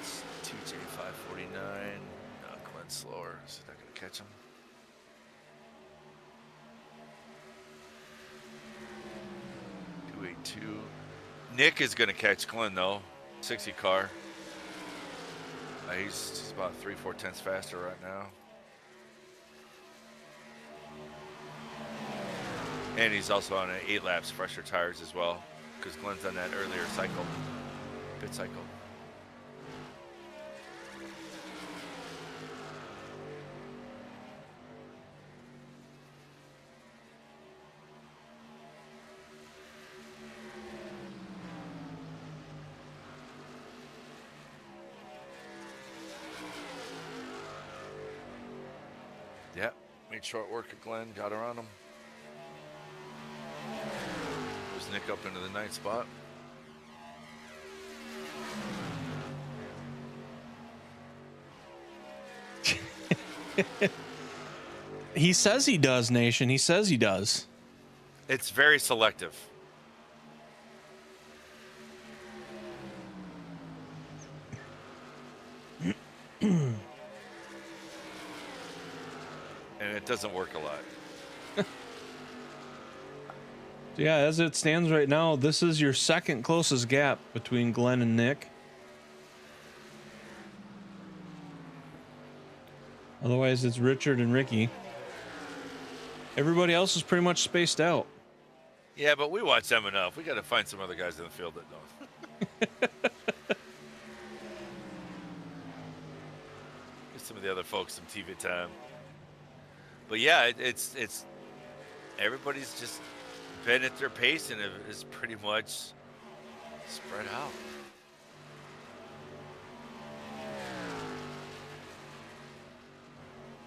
It's 2J 549. No, Glenn slower. Is that going to catch him? Nick is going to catch Glenn, though. 60 car. He's about 3/4 tenths faster right now. And he's also on an 8 laps fresher tires as well, because Glenn's on that earlier cycle, pit cycle. Yeah, made short work at Glenn, got around him. Was Nick up into the 9th spot. He says he does, Nation. He says he does. It's very selective. And it doesn't work a lot. Yeah, as it stands right now, this is your second closest gap between Glenn and Nick. Otherwise, it's Richard and Ricky. Everybody else is pretty much spaced out. Yeah, but we watch them enough. We got to find some other guys in the field that don't. Get some of the other folks some TV time. But yeah, it's everybody's just been at their pace and is pretty much spread out.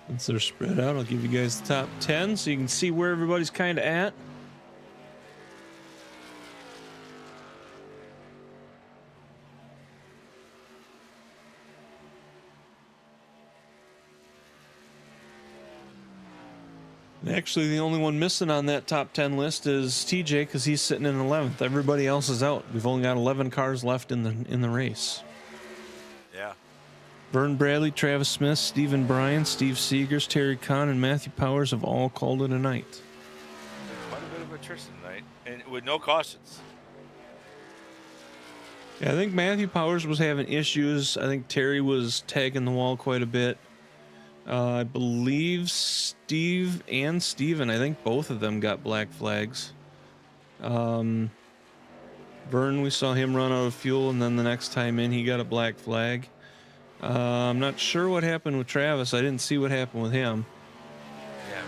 Once they're spread out, I'll give you guys the top 10 so you can see where everybody's kind of at. Actually, the only one missing on that top 10 list is TJ because he's sitting in 11th. Everybody else is out. We've only got 11 cars left in the race. Yeah. Vern Bradley, Travis Smith, Stephen Bryan, Steve Seegers, Terry Kahn, and Matthew Powers have all called it a night. Quite a bit of attrition tonight, and with no cautions. Yeah, I think Matthew Powers was having issues. I think Terry was tagging the wall quite a bit. I believe Steve and Steven, I think both of them got black flags. Vern, we saw him run out of fuel, and then the next time in, he got a black flag. I'm not sure what happened with Travis. I didn't see what happened with him. Yeah.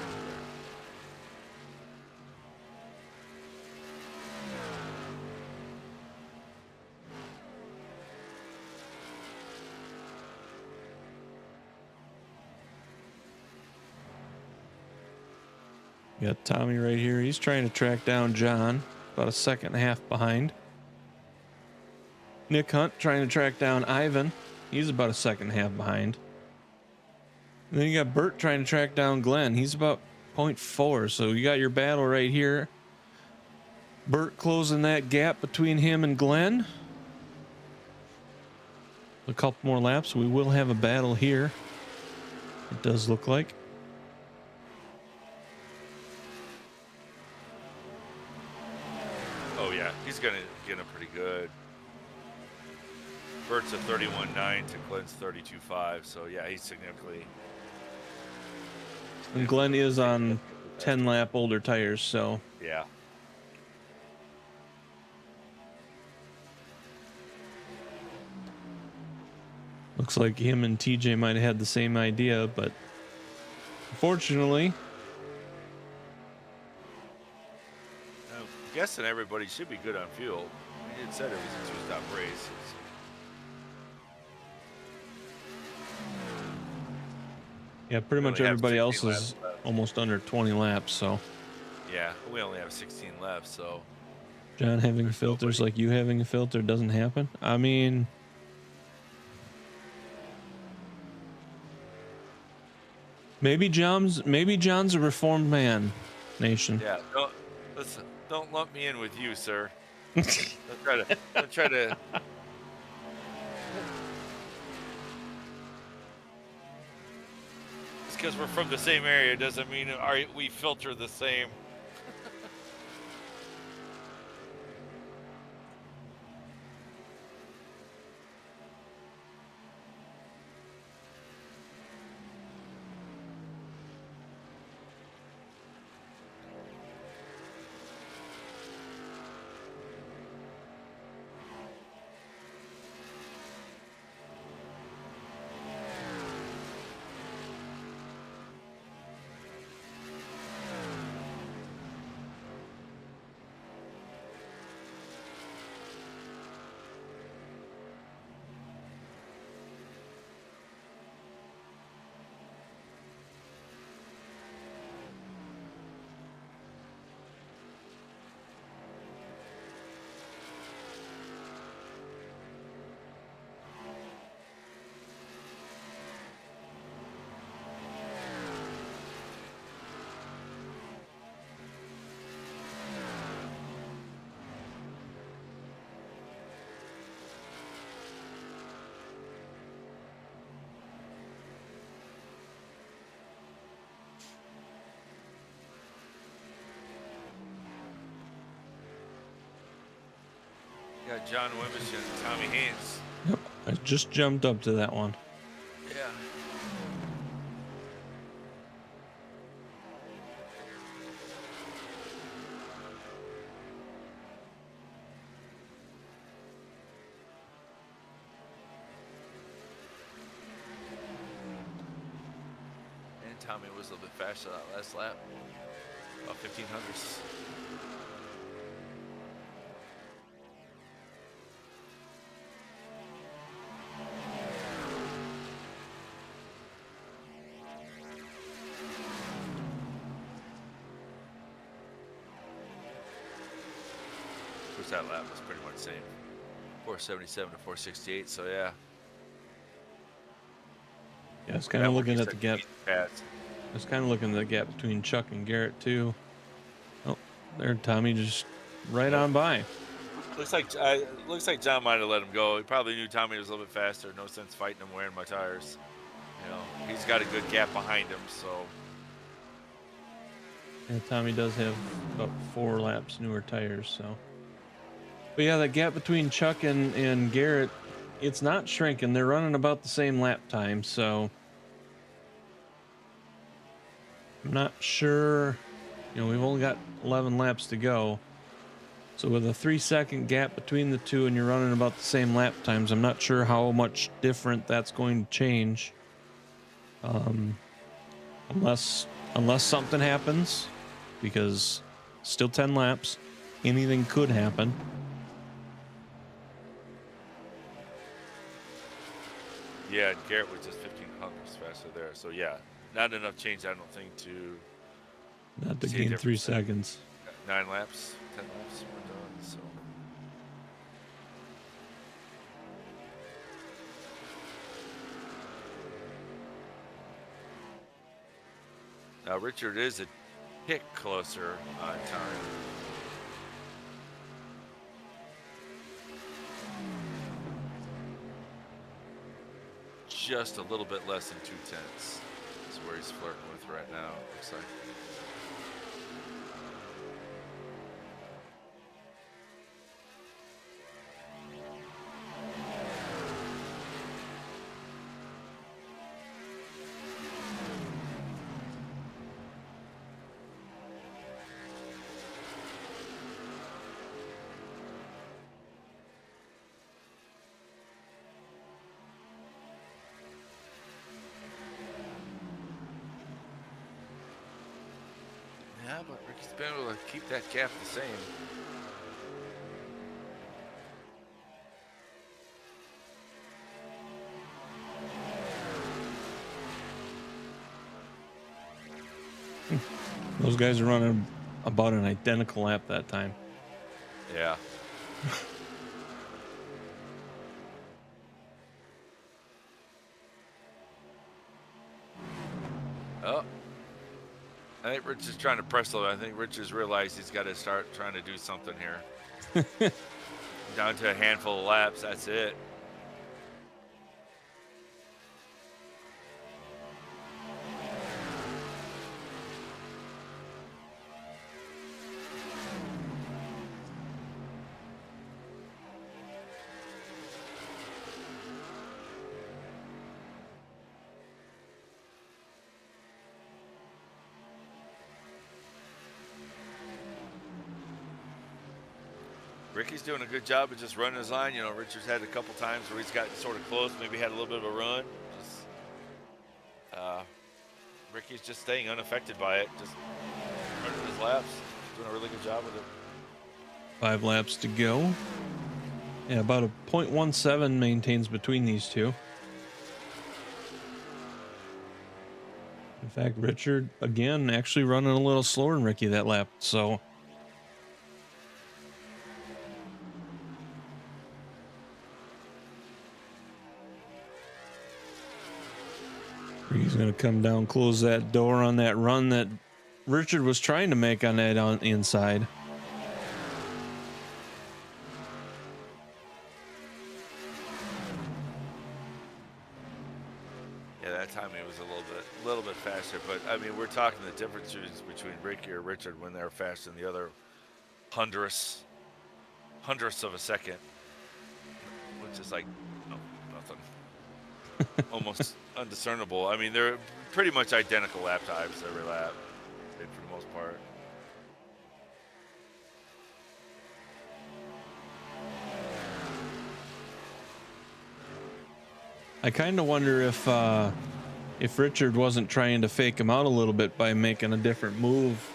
We got Tommy right here. He's trying to track down John, about a second and a half behind. Nick Hunt trying to track down Ivan. He's about a second and a half behind. And then you got Bert trying to track down Glenn. He's about 0.4. So you got your battle right here. Bert closing that gap between him and Glenn. A couple more laps. We will have a battle here. It does look like. Oh yeah, he's gonna get him pretty good. Bert's a 31.9 to Glenn's 32.5. So yeah, he's significantly. And Glenn is on 10 lap older tires, so Yeah. looks like him and TJ might have had the same idea, but unfortunately, I'm guessing everybody should be good on fuel. He had said it was a two-stop race. yeah, pretty We much only have everybody else 16 is laps left. almost under 20 laps, so Yeah, we only have 16 left, so John having There's filters nobody. like you having a filter doesn't happen. I mean, maybe John's a reformed man, nation. yeah. Don't listen. Don't lump me in with you, sir. Don't try to. Just because we're from the same area doesn't mean we filter the same. Got John Wimbish and Tommy Haynes. Yep, I just jumped up to that one. Yeah. And Tommy was a little bit faster that last lap. About 1500s. That lap was pretty much the same. 477 to 468, so yeah. Yeah, I was kind of looking at the gap. Pads. I was kind of looking at the gap between Chuck and Garrett too. Oh, there, Tommy just right on by. Looks like John might have let him go. He probably knew Tommy was a little bit faster. No sense fighting him wearing my tires. You know, he's got a good gap behind him, so. Yeah, Tommy does have about 4 laps newer tires, so. But yeah, that gap between Chuck and Garrett, it's not shrinking. They're running about the same lap time, so I'm not sure. You know, we've only got 11 laps to go. So with a 3-second gap between the two and you're running about the same lap times, I'm not sure how much different that's going to change. Unless something happens, because still 10 laps, anything could happen. Yeah, Garrett was just 1500s faster there. So yeah, not enough change, I don't think, to Not to see a gain difference. 3 seconds. 9 laps, 10 laps, we're done. So. Now Richard is a tick closer on time. Just a little bit less than 2/10 is where he's flirting with right now, looks like. Yeah, but Ricky's been able to keep that gap the same. Those guys are running about an identical lap that time. Yeah. Oh. I think Rich is trying to press a little. I think Rich has realized he's got to start trying to do something here. Down to a handful of laps. That's it. Ricky's doing a good job of just running his line. You know, Richard's had a couple times where he's got sort of close, maybe had a little bit of a run. Ricky's just staying unaffected by it, just running his laps, doing a really good job with it. 5 laps to go. Yeah, about a 0.17 maintains between these two. In fact, Richard, again, actually running a little slower than Ricky that lap, so... He's going to come down, close that door on that run that Richard was trying to make on that on the inside. Yeah, that time it was a little bit faster, but I mean, we're talking the differences between Ricky or Richard when they're faster than the other hundredths of a second, which is like nothing. Almost undiscernible. I mean, they're pretty much identical lap times every lap, for the most part. I kind of wonder if Richard wasn't trying to fake him out a little bit by making a different move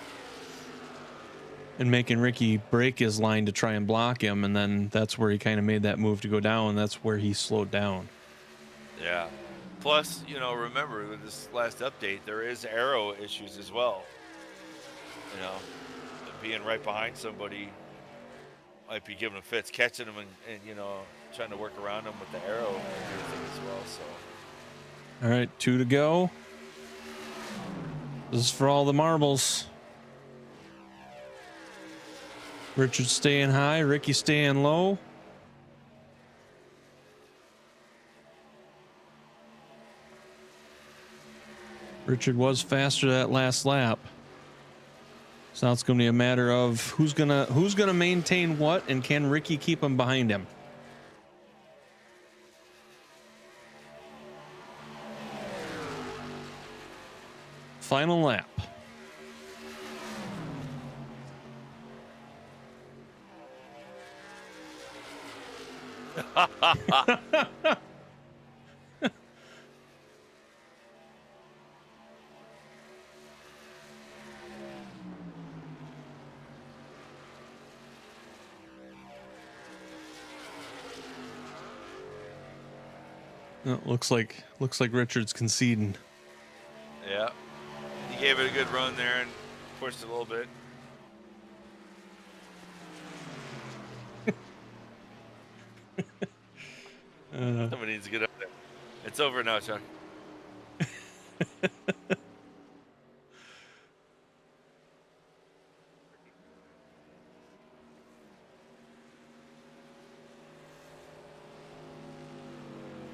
and making Ricky break his line to try and block him, and then that's where he kind of made that move to go down, and that's where he slowed down. Yeah. Plus, you know, remember with this last update, there is aero issues as well. You know, being right behind somebody might be giving him fits, catching him and you know, trying to work around him with the arrow and everything as well. So. All right, 2 to go. This is for all the marbles. Richard staying high, Ricky staying low. Richard was faster that last lap. So now it's going to be a matter of who's gonna maintain what, and can Ricky keep him behind him? Final lap. Looks like Richard's conceding. Yeah. He gave it a good run there and pushed it a little bit. Somebody needs to get up there. It's over now, Chuck.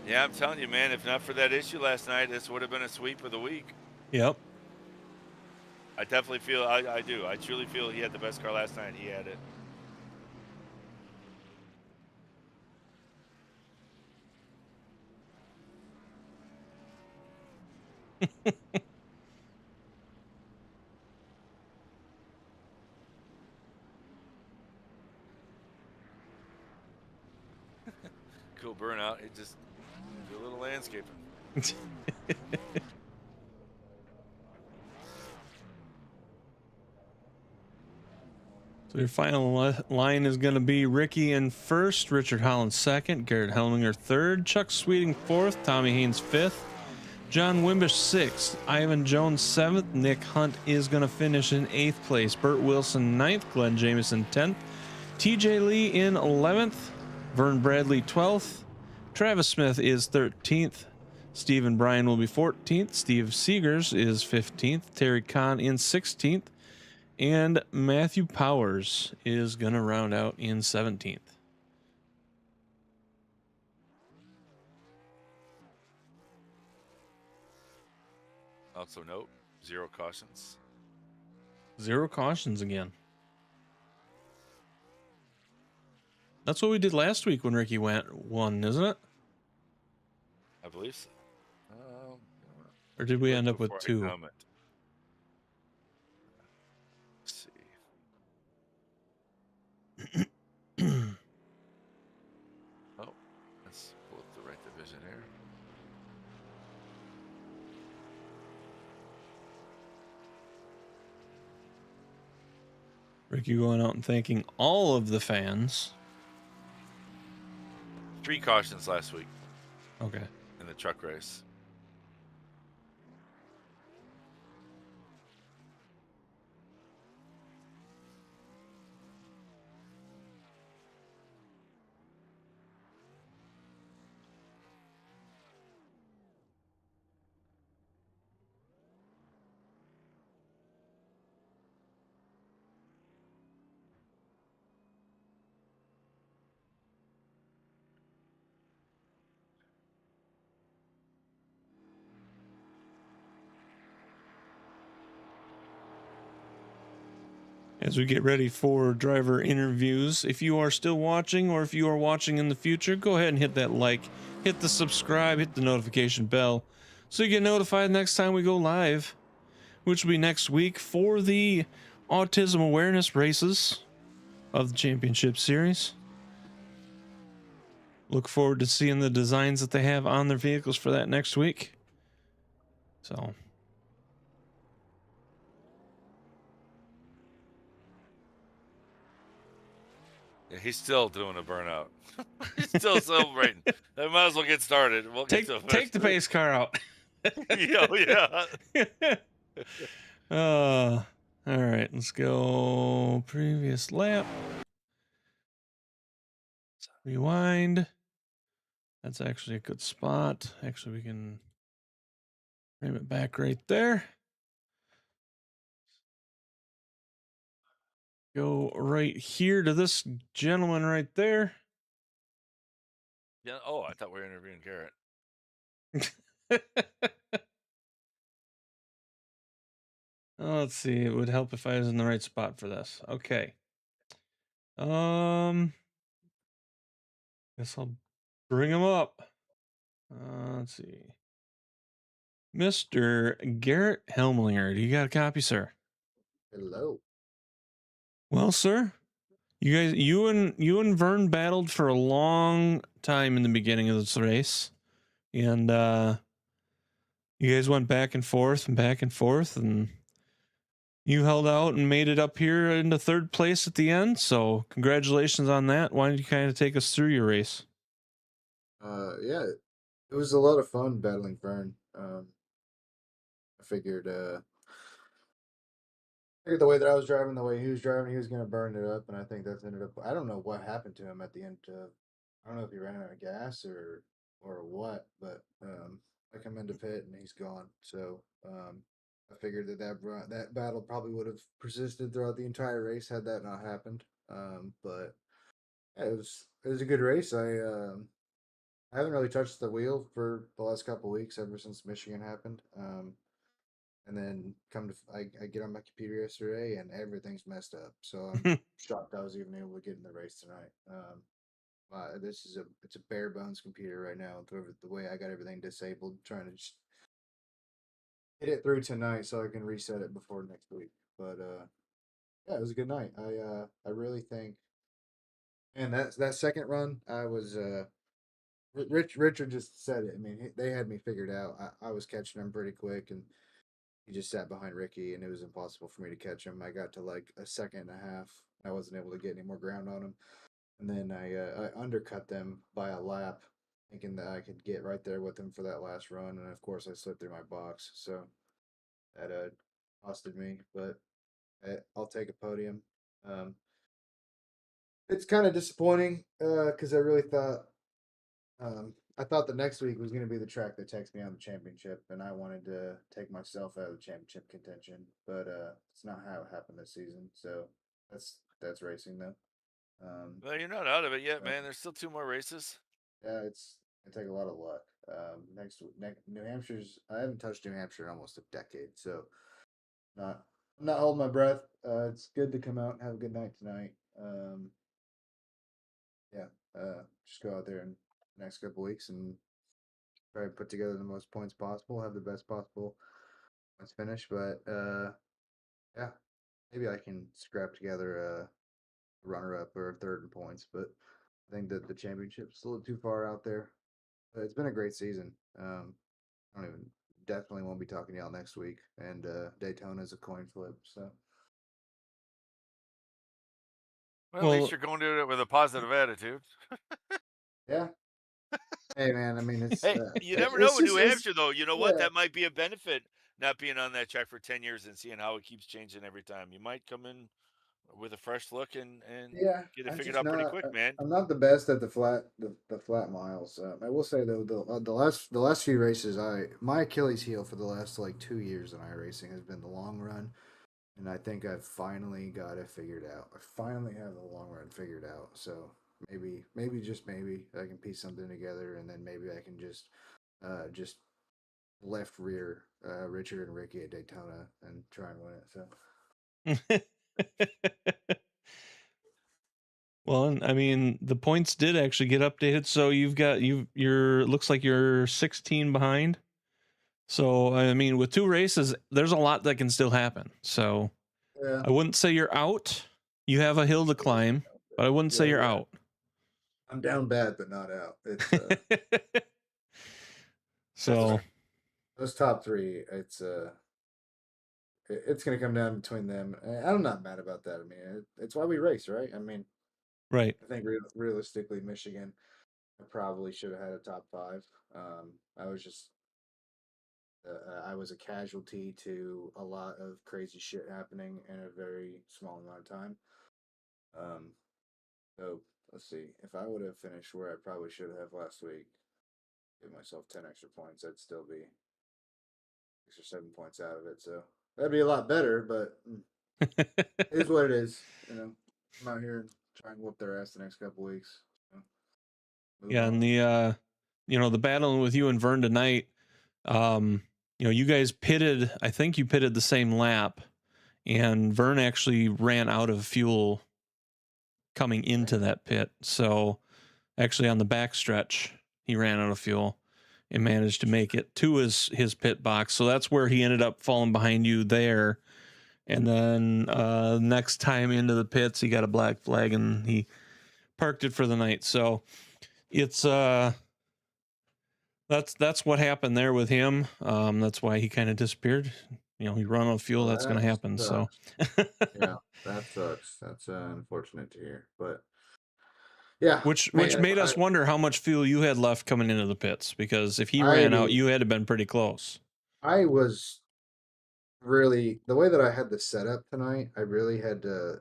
Yeah, I'm telling you, man, if not for that issue last night, this would have been a sweep of the week. Yep. I definitely feel, I do. I truly feel he had the best car last night. He had it. Cool burnout. It just do a little landscaping. So your final line is going to be Ricky in first, Richard Holland second, Garrett Helminger third, Chuck Sweeting fourth, Tommy Haynes fifth, John Wimbish sixth, Ivan Jones seventh, Nick Hunt is going to finish in eighth place, Burt Wilson ninth, Glenn Jameson 10th, TJ Lee in 11th, Vern Bradley 12th, Travis Smith is 13th, Stephen Bryan will be 14th, Steve Seegers is 15th, Terry Kahn in 16th, and Matthew Powers is going to round out in 17th. Also note, 0 cautions. 0 cautions again. That's what we did last week when Ricky won, isn't it? I believe so. Or did we Look end up with before I 2? comment. Let's see. Oh, let's pull up the right division here. Ricky going out and thanking all of the fans. 3 cautions last week Okay. in the truck race. As we get ready for driver interviews, if you are still watching or if you are watching in the future, go ahead and hit that like, hit the subscribe, hit the notification bell so you get notified next time we go live, which will be next week for the autism awareness races of the championship series. Look forward to seeing the designs that they have on their vehicles for that next week. So Yeah, he's still doing a burnout. He's still celebrating. I might as well get started. We'll take the pace car out. yeah. All right, let's go previous lap. Rewind. That's actually a good spot. Actually, we can frame it back right there. Go right here to this gentleman right there. Yeah. Oh, I thought we were interviewing Garrett. Let's see. It would help if I was in the right spot for this. Okay. Guess I'll bring him up. Let's see. Mr. Garrett Helmlinger. Do you got a copy, sir? Hello. Well, sir, you and Vern battled for a long time in the beginning of this race, and you guys went back and forth, and you held out and made it up here into third place at the end. So congratulations on that. Why don't you kind of take us through your race? Yeah, it was a lot of fun battling Vern. I figured the way that I was driving, the way he was driving, he was gonna burn it up, and I think that's ended up. I don't know what happened to him at the end. I don't know if he ran out of gas or what, but I come into pit and he's gone. So I figured that battle probably would have persisted throughout the entire race had that not happened. But yeah, it was a good race. I haven't really touched the wheel for the last couple weeks ever since Michigan happened. And then I get on my computer yesterday and everything's messed up. So I'm shocked I was even able to get in the race tonight. It's a bare bones computer right now. The way I got everything disabled, trying to just hit it through tonight so I can reset it before next week. But yeah, it was a good night. I really think, and that second run, I was Richard just said it. I mean, they had me figured out. I was catching him pretty quick, and he just sat behind Ricky, and it was impossible for me to catch him. I got to like a second and a half I wasn't able to get any more ground on them. And then I undercut them by a lap, thinking that I could get right there with them for that last run. And of course, I slipped through my box, so that costed me. But I'll take a podium. Um, it's kind of disappointing because I really thought I thought the next week was going to be the track that takes me on the championship, and I wanted to take myself out of the championship contention. But it's not how it happened this season. So that's racing though. Well, you're not out of it yet, uh, man. There's still 2 more races. Yeah, it's gonna take a lot of luck. Next New Hampshire's. I haven't touched New Hampshire in almost a decade, so not I'm not holding my breath. It's good to come out and have a good night tonight. Yeah, just go out there in the next couple weeks and try to put together the most points possible, have the best possible points finish. But yeah, maybe I can scrap together a runner up or a third in points. But I think that the championship's a little too far out there. But it's been a great season. I don't even definitely won't be talking to y'all next week. And Daytona's a coin flip. So Well, at Well, least you're going to it with a positive attitude. yeah. Hey man, I mean it's Hey, you never it's know with just New it's Hampshire, though. You know what? yeah. That might be a benefit not being on that track for 10 years and seeing how it keeps changing every time. You might come in with a fresh look and Yeah, get it I'm figured just out pretty not. quick, man. I'm not the best at the flat miles. I will say though the last few races, my Achilles heel for the last like 2 years in iRacing has been the long run, and I think I've finally got it figured out. I finally have the long run figured out. So maybe just maybe I can piece something together, and then maybe I can just left rear Richard and Ricky at Daytona and try and win it. So well, and I mean, the points did actually get updated. So you're looks like you're 16 behind. So I mean, with 2 races, there's a lot that can still happen. So yeah, I wouldn't say you're out. You have a hill to climb, but I wouldn't say you're yeah. out. I'm down bad, but not out. It's So those top three. It's gonna come down between them. I'm not mad about that. I mean, it's why we race, right? I mean, right. I think realistically, Michigan I probably should have had a top 5. I was just I was a casualty to a lot of crazy shit happening in a very small amount of time. Um, so let's see. If I would have finished where I probably should have last week, give myself 10 extra points, I'd still be 6 or 7 points out of it. So that'd be a lot better, but it is what it is. I'm out here and try and whoop their ass the next couple weeks. So, move Yeah, and on. the battling with you and Vern tonight, you guys pitted, I think you pitted the same lap, and Vern actually ran out of fuel coming into that pit. So actually on the back stretch, he ran out of fuel and managed to make it to his pit box. So that's where he ended up falling behind you there. And then next time into the pits, he got a black flag and he parked it for the night. So it's that's what happened there with him. That's why he kind of disappeared. He run out of fuel. Well, That's going to happen. sucks. So Yeah, that sucks. That's unfortunate to hear, but yeah, which man, made us wonder how much fuel you had left coming into the pits, because if he I ran out, you had to been pretty close. I was really the way that I had this set up tonight. I really had to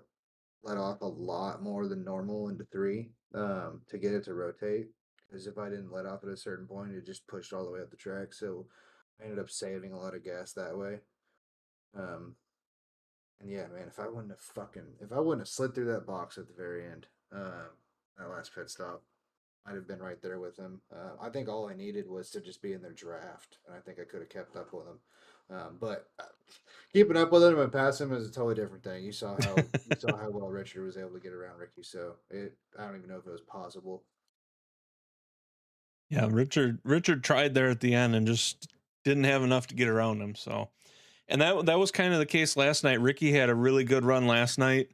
let off a lot more than normal into 3 to get it to rotate. Because if I didn't let off at a certain point, it just pushed all the way up the track. So I ended up saving a lot of gas that way. Um, and yeah, man, if I wouldn't have slid through that box at the very end, that last pit stop, I'd have been right there with him. I think all I needed was to just be in their draft, and I think I could have kept up with him. But keeping up with him and passing him is a totally different thing. You saw how well Richard was able to get around Ricky. So I don't even know if it was possible. Yeah, Richard tried there at the end and just didn't have enough to get around him. So, and that was kind of the case last night. Ricky had a really good run last night,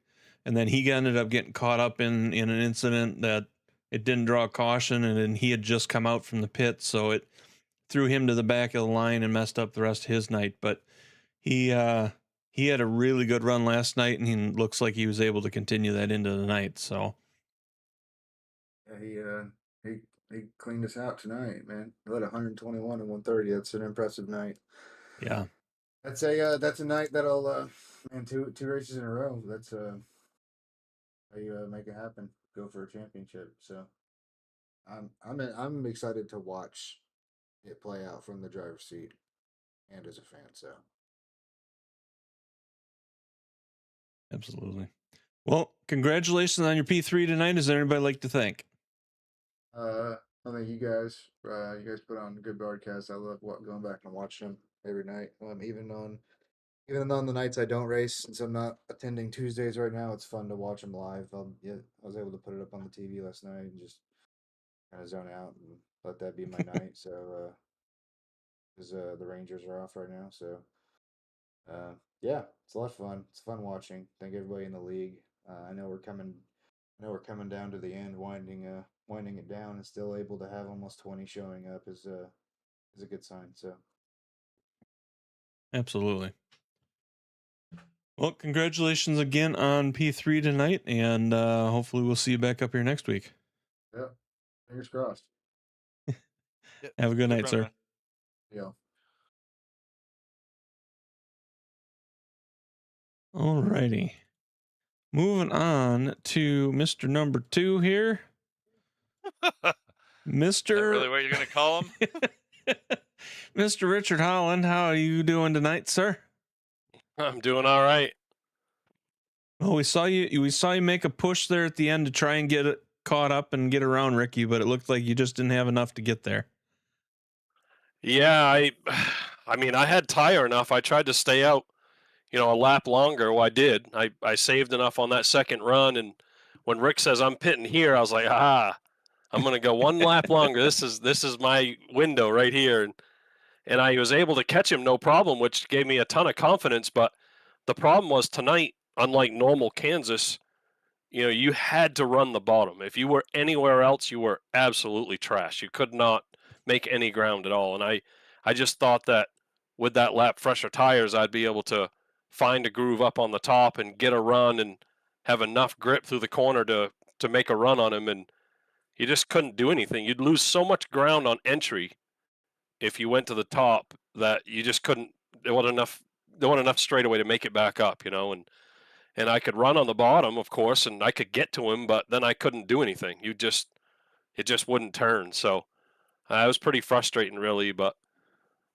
and then he ended up getting caught up in an incident that it didn't draw caution, and then he had just come out from the pit, so it threw him to the back of the line and messed up the rest of his night. But he he had a really good run last night, and he looks like he was able to continue that into the night. So Yeah, he cleaned us out tonight, man. He led 121 and 130. That's an impressive night. yeah, That's a night that'll man, two races in a row. That's how you make it happen. Go for a championship. So I'm excited to watch it play out from the driver's seat and as a fan. So absolutely. Well, congratulations on your P3 tonight. Is there anybody like to thank? I think you guys put on a good broadcast. I love going back and watching them every night. Even on the nights I don't race, since I'm not attending Tuesdays right now, it's fun to watch them live. Yeah, I was able to put it up on the TV last night and just kind of zone out and let that be my night. So, because the Rangers are off right now, so yeah, it's a lot of fun. It's fun watching. Thank everybody in the league. I know we're coming down to the end, winding it down, and still able to have almost 20 showing up is a good sign. So Absolutely. Well, congratulations again on P3 tonight, and hopefully we'll see you back up here next week. yeah, fingers crossed. Have a good night, run, sir. man. Yeah. Alrighty. Moving on to Mr. Number 2 here. Is that Mr. really what you're gonna call him? Mr. Richard Holland, how are you doing tonight, sir? I'm doing all right. Well, we saw you make a push there at the end to try and get it caught up and get around Ricky, but it looked like you just didn't have enough to get there. Yeah, I mean, I had tire enough. I tried to stay out, a lap longer. Well, I did. I saved enough on that second run, and when Rick says I'm pitting here, I was like, I'm gonna go one lap longer. This is my window right here, and I was able to catch him no problem, which gave me a ton of confidence. But the problem was tonight, unlike normal Kansas, you had to run the bottom. If you were anywhere else, you were absolutely trash. You could not make any ground at all. And I just thought that with that lap fresher tires, I'd be able to find a groove up on the top and get a run and have enough grip through the corner to make a run on him. And you just couldn't do anything. You'd lose so much ground on entry if you went to the top that you just couldn't. There wasn't enough straightaway to make it back up, and I could run on the bottom, of course, and I could get to him, but then I couldn't do anything. It just wouldn't turn. So it was pretty frustrating, really. But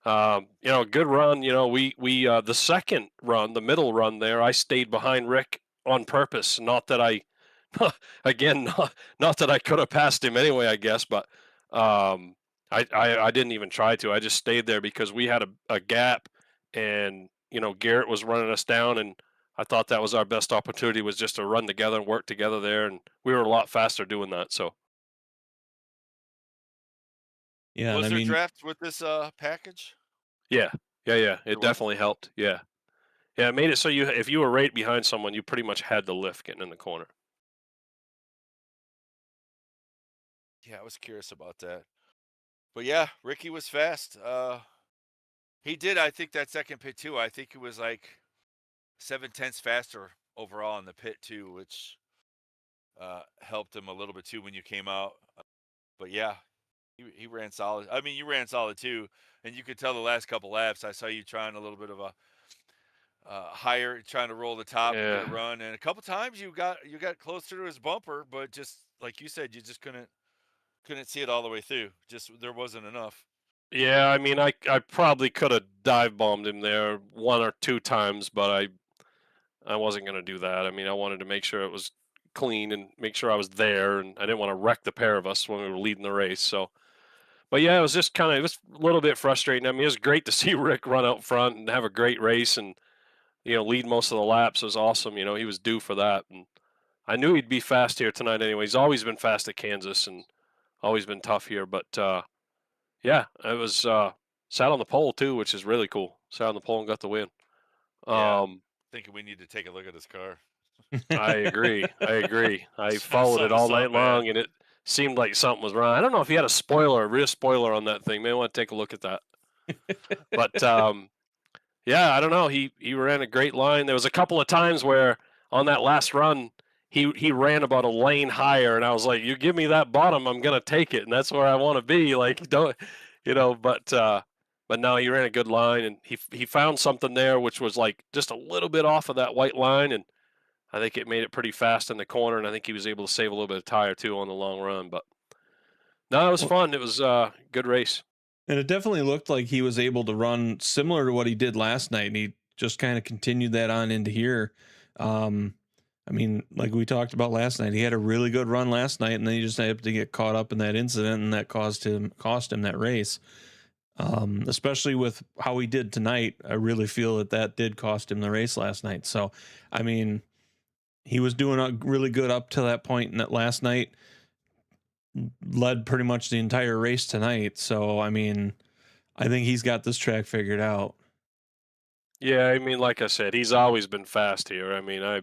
good run. We the second run, the middle run there, I stayed behind Rick on purpose. Not that I, again, not that I could have passed him anyway, I guess, but I didn't even try to. I just stayed there because we had a gap, and Garrett was running us down, and I thought that was our best opportunity, was just to run together and work together there, and we were a lot faster doing that. So Yeah, Was and I there mean, draft with this package? yeah. There It was? definitely helped. Yeah, it made it so if you were right behind someone, you pretty much had the lift getting in the corner. Yeah, I was curious about that. But yeah, Ricky was fast. He did, I think, that second pit too. I think it was like 7/10 faster overall in the pit too, which helped him a little bit too when you came out. But yeah, he ran solid. I mean, you ran solid too, and you could tell the last couple laps. I saw you trying a little bit of a higher, trying to roll the top and get a Yeah. run, and a couple times you got closer to his bumper, but just like you said, you just couldn't see it all the way through. Just there wasn't enough. Yeah, I mean, I probably could have dive bombed him there one or two times, but I wasn't going to do that. I mean, I wanted to make sure it was clean and make sure I was there, and I didn't want to wreck the pair of us when we were leading the race. So, but yeah, it was just it was a little bit frustrating. I mean, it was great to see Rick run out front and have a great race and, lead most of the laps. It was awesome. He was due for that. And I knew he'd be fast here tonight anyway. He's always been fast at Kansas and always been tough here. But yeah, it was sat on the pole too, which is really cool. Sat on the pole and got the win. Yeah. Thinking we need to take a look at his car. I agree. I Something- followed it all something's night up, man. long, and it seemed like something was wrong. I don't know if he had a rear spoiler on that thing. May want to take a look at that. But Yeah, I don't know. He ran a great line. There was a couple of times where on that last run he ran about a lane higher, and I was like, "You give me that bottom, I'm gonna take it, and that's where I want to be." Like, don't you know? But no, he ran a good line, and he found something there which was like just a little bit off of that white line, and I think it made it pretty fast in the corner, and I think he was able to save a little bit of tire too on the long run. But no, it was fun. It was a good race. And it definitely looked like he was able to run similar to what he did last night, and he just kind of continued that on into here. I mean, like we talked about last night, he had a really good run last night, and then he just had to get caught up in that incident, and that cost him that race. Especially with how he did tonight, I really feel that did cost him the race last night. So, I mean, he was doing really good up to that point in that last night, led pretty much the entire race tonight. So, I mean, I think he's got this track figured out. Yeah, I mean, like I said, he's always been fast here. I mean, I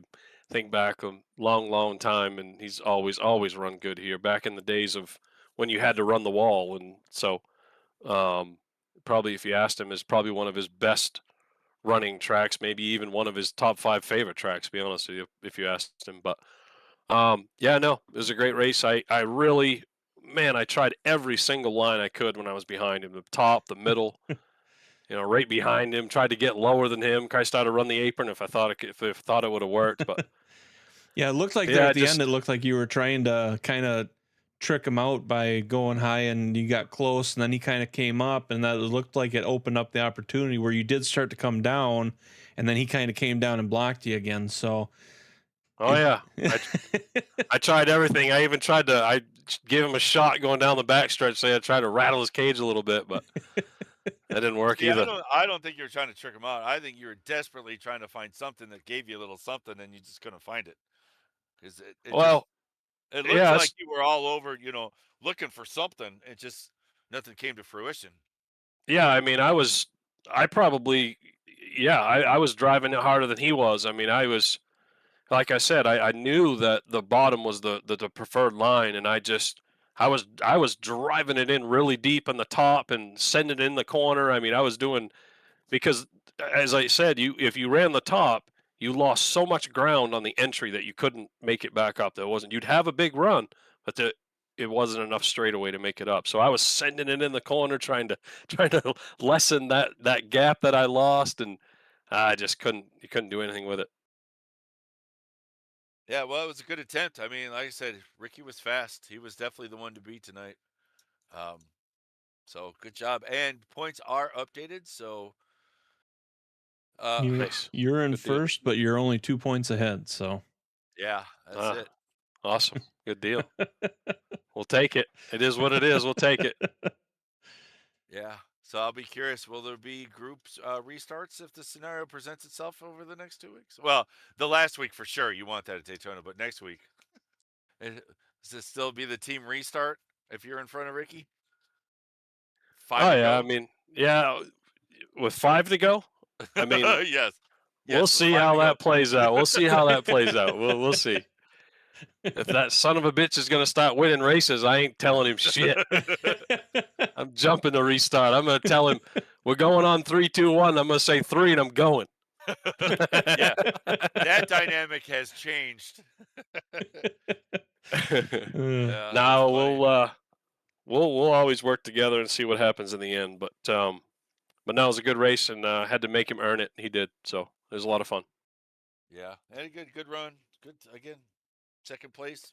think back a long, long time, and he's always run good here. Back in the days of when you had to run the wall, and so um, probably if you asked him, is probably one of his best running tracks, maybe even one of his top 5 favorite tracks. To be honest with you, if you asked him, but yeah, no, it was a great race. I really, man, I tried every single line I could when I was behind him, the top, the middle. Right behind him, tried to get lower than him. I started to run the apron if I thought it would have worked, but yeah, it looked like there at the end. It looked like you were trying to kind of trick him out by going high, and you got close, and then he kind of came up, and that looked like it opened up the opportunity where you did start to come down, and then he kind of came down and blocked you again. So, yeah, I tried everything. I even tried to. I gave him a shot going down the backstretch. So I tried to rattle his cage a little bit, but. That didn't work either. I don't think you were trying to trick him out. I think you were desperately trying to find something that gave you a little something, and you just couldn't find it. Because it looked like you were all over, looking for something. It just nothing came to fruition. Yeah, I mean, I was driving it harder than he was. I mean, I was, like I said, I knew that the bottom was the preferred line, and I was driving it in really deep in the top and sending it in the corner. I mean, I was doing, because as I said, if you ran the top, you lost so much ground on the entry that you couldn't make it back up. You'd have a big run, but it wasn't enough straightaway to make it up. So I was sending it in the corner, trying to lessen that gap that I lost, and I just couldn't do anything with it. Yeah, well, it was a good attempt. I mean, like I said, Ricky was fast. He was definitely the one to beat tonight. So good job. And points are updated. So nice. You're in first, but you're only 2 points ahead. So yeah, that's it. Awesome. Good deal. We'll take it. It is what it is. We'll take it. Yeah. So I'll be curious. Will there be groups restarts if the scenario presents itself over the next 2 weeks? Well, the last week for sure. You want that at Daytona, but next week, does it still be the team restart if you're in front of Ricky? 5 to go? I mean, yeah, with 5 to go. I mean, yes. We'll see how that plays out. We'll see how that plays out. We'll see. If that son of a bitch is going to start winning races, I ain't telling him shit. I'm jumping to restart. I'm going to tell him we're going on 3, 2, 1. I'm going to say 3, and I'm going. Yeah, that dynamic has changed. Now we'll always work together and see what happens in the end. But no, it was a good race, and had to make him earn it. He did. So it was a lot of fun. Yeah, and a good run. Good again. Second place,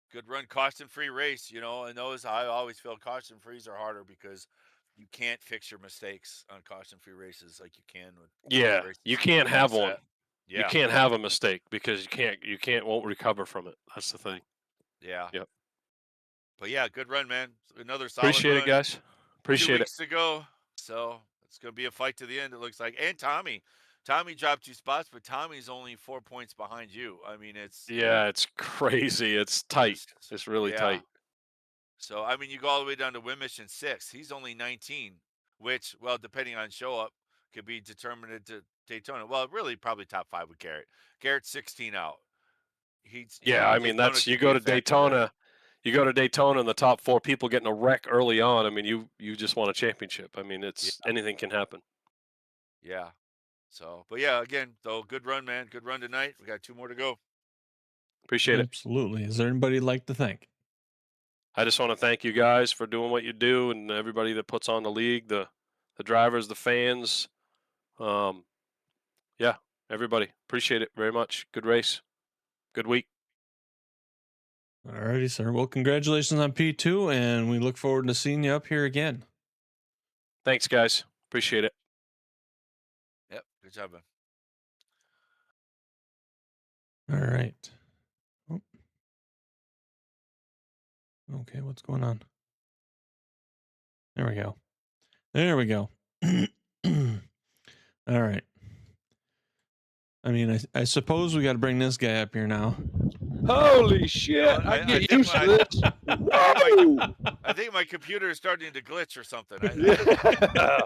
good run, caution-free race. And those I always feel caution-frees are harder because you can't fix your mistakes on caution-free races like you can with. Yeah, you can't have one. Yeah. You can't have a mistake because you won't recover from it. That's the thing. Yeah. Yep. But yeah, good run, man. Another solid Appreciate run. it, guys. Appreciate 2 weeks to go, so it's gonna be a fight to the end. It looks like, and Tommy dropped 2 spots, but Tommy's only 4 points behind you. I mean, it's crazy. It's tight. It's really tight. So I mean, you go all the way down to Wimmish in 6th. He's only 19, which, well, depending on show up, could be determined to Daytona. Well, really, probably top 5 with Garrett. Garrett's 16 out. I mean, you go to Daytona. You go to Daytona, and the top 4 people getting a wreck early on. I mean, you just won a championship. I mean, anything can happen. Yeah. So, but yeah, again, though, good run, man. Good run tonight. We got 2 more to go. Appreciate it. Absolutely. Is there anybody you'd like to thank? I just want to thank you guys for doing what you do, and everybody that puts on the league, the drivers, the fans. Yeah, everybody. Appreciate it very much. Good race. Good week. Alrighty, sir. Well, congratulations on P2, and we look forward to seeing you up here again. Thanks, guys. Appreciate it. Yep. Good job, man. All right. Oh. Okay, what's going on? There we go. There we go. All right. I mean, I suppose we got to bring this guy up here now. Holy shit! Well, I I get think used to this. I think my computer is starting to glitch or something. Yeah.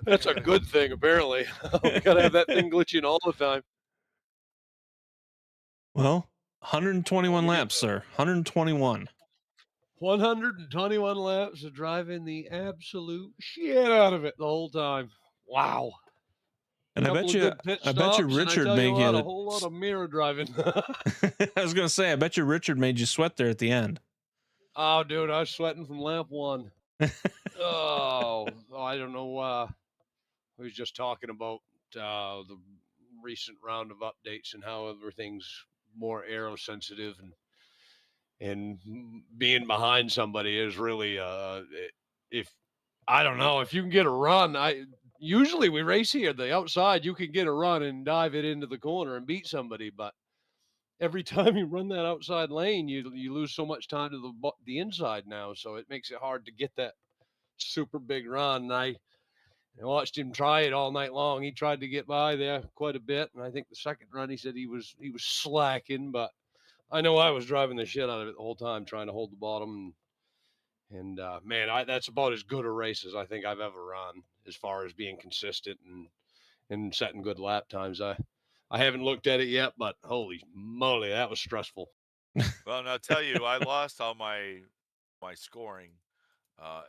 That's a good thing, apparently. We gotta have that thing glitching all the time. Well, 121 laps, sir. 121. 121 laps of driving the absolute shit out of it the whole time. Wow. And I Couple bet of you, good pit I bet you stops, and Richard I tell you made what, you a whole lot of mirror driving. I was gonna say, I bet you Richard made you sweat there at the end. Oh, dude, I was sweating from lap 1. I don't know. We was just talking about the recent round of updates and how everything's more aero sensitive, and being behind somebody is really if I don't know if you can get a run. Usually we race here the outside, you can get a run and dive it into the corner and beat somebody, but every time you run that outside lane, you lose so much time to the inside now, so it makes it hard to get that super big run. And I watched him try it all night long. He tried to get by there quite a bit, and I think the second run he said he was slacking, but I know I was driving the shit out of it the whole time, trying to hold the bottom. And man, that's about as good a race as I think I've ever run, as far as being consistent and setting good lap times. I haven't looked at it yet, but holy moly, that was stressful. Well, and I'll tell you, I lost all my scoring.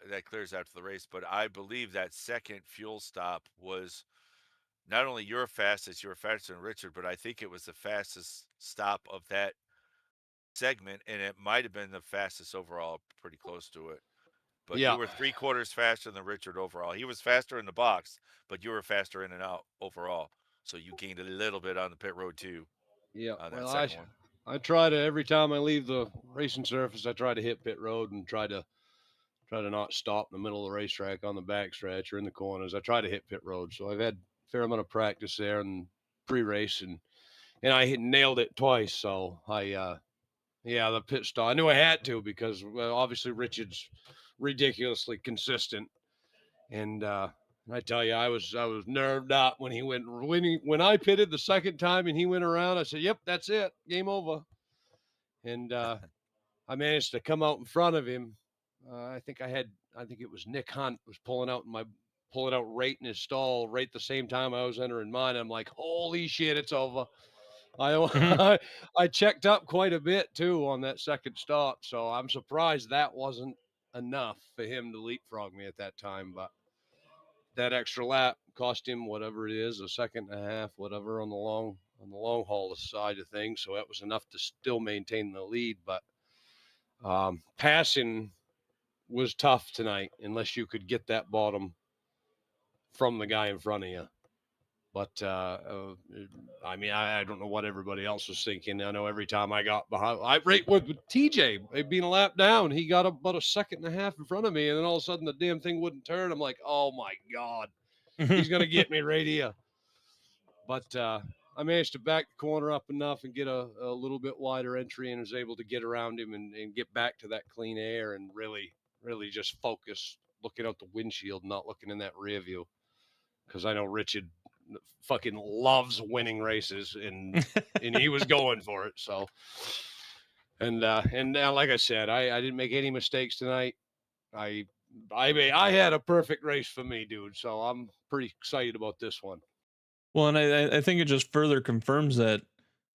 That clears after the race, but I believe that second fuel stop was not only your fastest, you were faster than Richard, but I think it was the fastest stop of that segment, and it might have been the fastest overall, pretty close to it. But Yeah. you were 3/4 faster than Richard overall. He was faster in the box, but you were faster in and out overall. So you gained a little bit on the pit road too. Yeah. On that Well, second one. I try to, every time I leave the racing surface, I try to hit pit road and try to not stop in the middle of the racetrack on the backstretch or in the corners. I try to hit pit road. So I've had a fair amount of practice there and pre-race, and I nailed it twice. So the pit stop. I knew I had to, because obviously Richard's ridiculously consistent, and I tell you, I was nerved up when when I pitted the second time and he went around. I said, "Yep, that's it, game over." And I managed to come out in front of him. I think it was Nick Hunt was pulling out right in his stall right the same time I was entering mine. I'm like, holy shit, it's over. I checked up quite a bit too on that second stop, so I'm surprised that wasn't enough for him to leapfrog me at that time. But that extra lap cost him whatever it is, a second and a half, whatever, on the long haul side of things. So that was enough to still maintain the lead. But passing was tough tonight unless you could get that bottom from the guy in front of you. But I mean, I don't know what everybody else was thinking. I know every time I got behind, with TJ being a lap down, he got about a second and a half in front of me, and then all of a sudden the damn thing wouldn't turn. I'm like, oh my god, he's gonna get me right here. But I managed to back the corner up enough and get a little bit wider entry, and was able to get around him and get back to that clean air and really just focus, looking out the windshield, not looking in that rear view, because I know Richard fucking loves winning races, and he was going for it. So, and now, like I said, I didn't make any mistakes tonight. I had a perfect race for me, dude. So I'm pretty excited about this one. Well, and I think it just further confirms that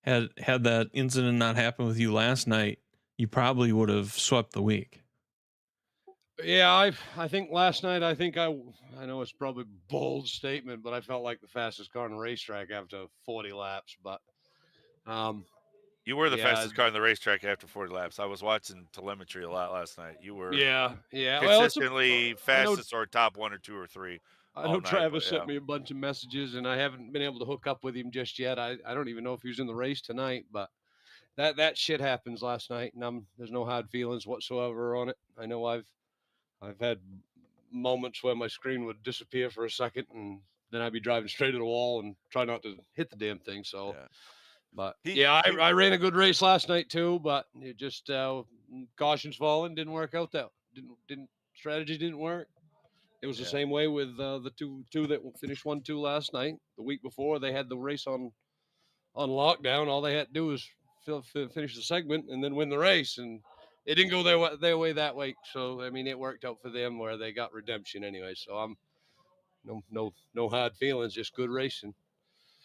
had that incident not happened with you last night, you probably would have swept the week. Yeah, I think last night, I know it's probably a bold statement, but I felt like the fastest car on the racetrack after 40 laps. But You were the yeah, fastest car on the racetrack after 40 laps. I was watching telemetry a lot last night. You were yeah. Well, consistently I know fastest or top 1 or 2 or 3 I all know night. But Travis sent me a bunch of messages, and I haven't been able to hook up with him just yet. I don't even know if he was in the race tonight, but that shit happens last night, and there's no hard feelings whatsoever on it. I know I've had moments where my screen would disappear for a second, and then I'd be driving straight at the wall and try not to hit the damn thing. So, yeah. but He- yeah, he- I ran a good race last night too, but it just cautions falling, didn't work out. That didn't strategy didn't work. It was the Yeah. same way with the two that finished 1-2 last night. The week before, they had the race on lockdown. All they had to do was finish the segment and then win the race, and it didn't go their way that week. So I mean, it worked out for them where they got redemption anyway. So I'm no hard feelings, just good racing.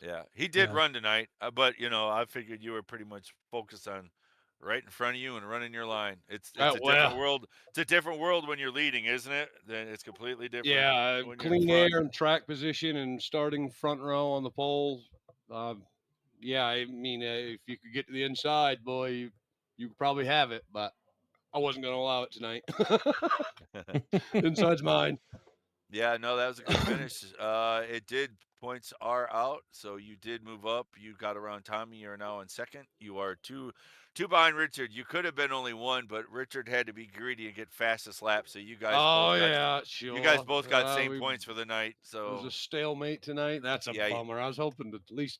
Yeah, he did Yeah. run tonight, but I figured you were pretty much focused on right in front of you and running your line. It's a different Well, world. It's a different world when you're leading, isn't it? Then it's completely different. yeah, when you're in clean front. air and track position and starting front row on the pole. Yeah, I mean, if you could get to the inside, boy, you could probably have it, but I wasn't going to allow it tonight. Inside's mine. Yeah, no, that was a good finish. It did points are out, so you did move up. You got around Tommy. You're now in second. You are two behind Richard. You could have been only one, but Richard had to be greedy and get fastest lap. So you guys Oh both got yeah, sure. you guys both got same points for the night. It was So a stalemate tonight. That's a Yeah, bummer. I was hoping to at least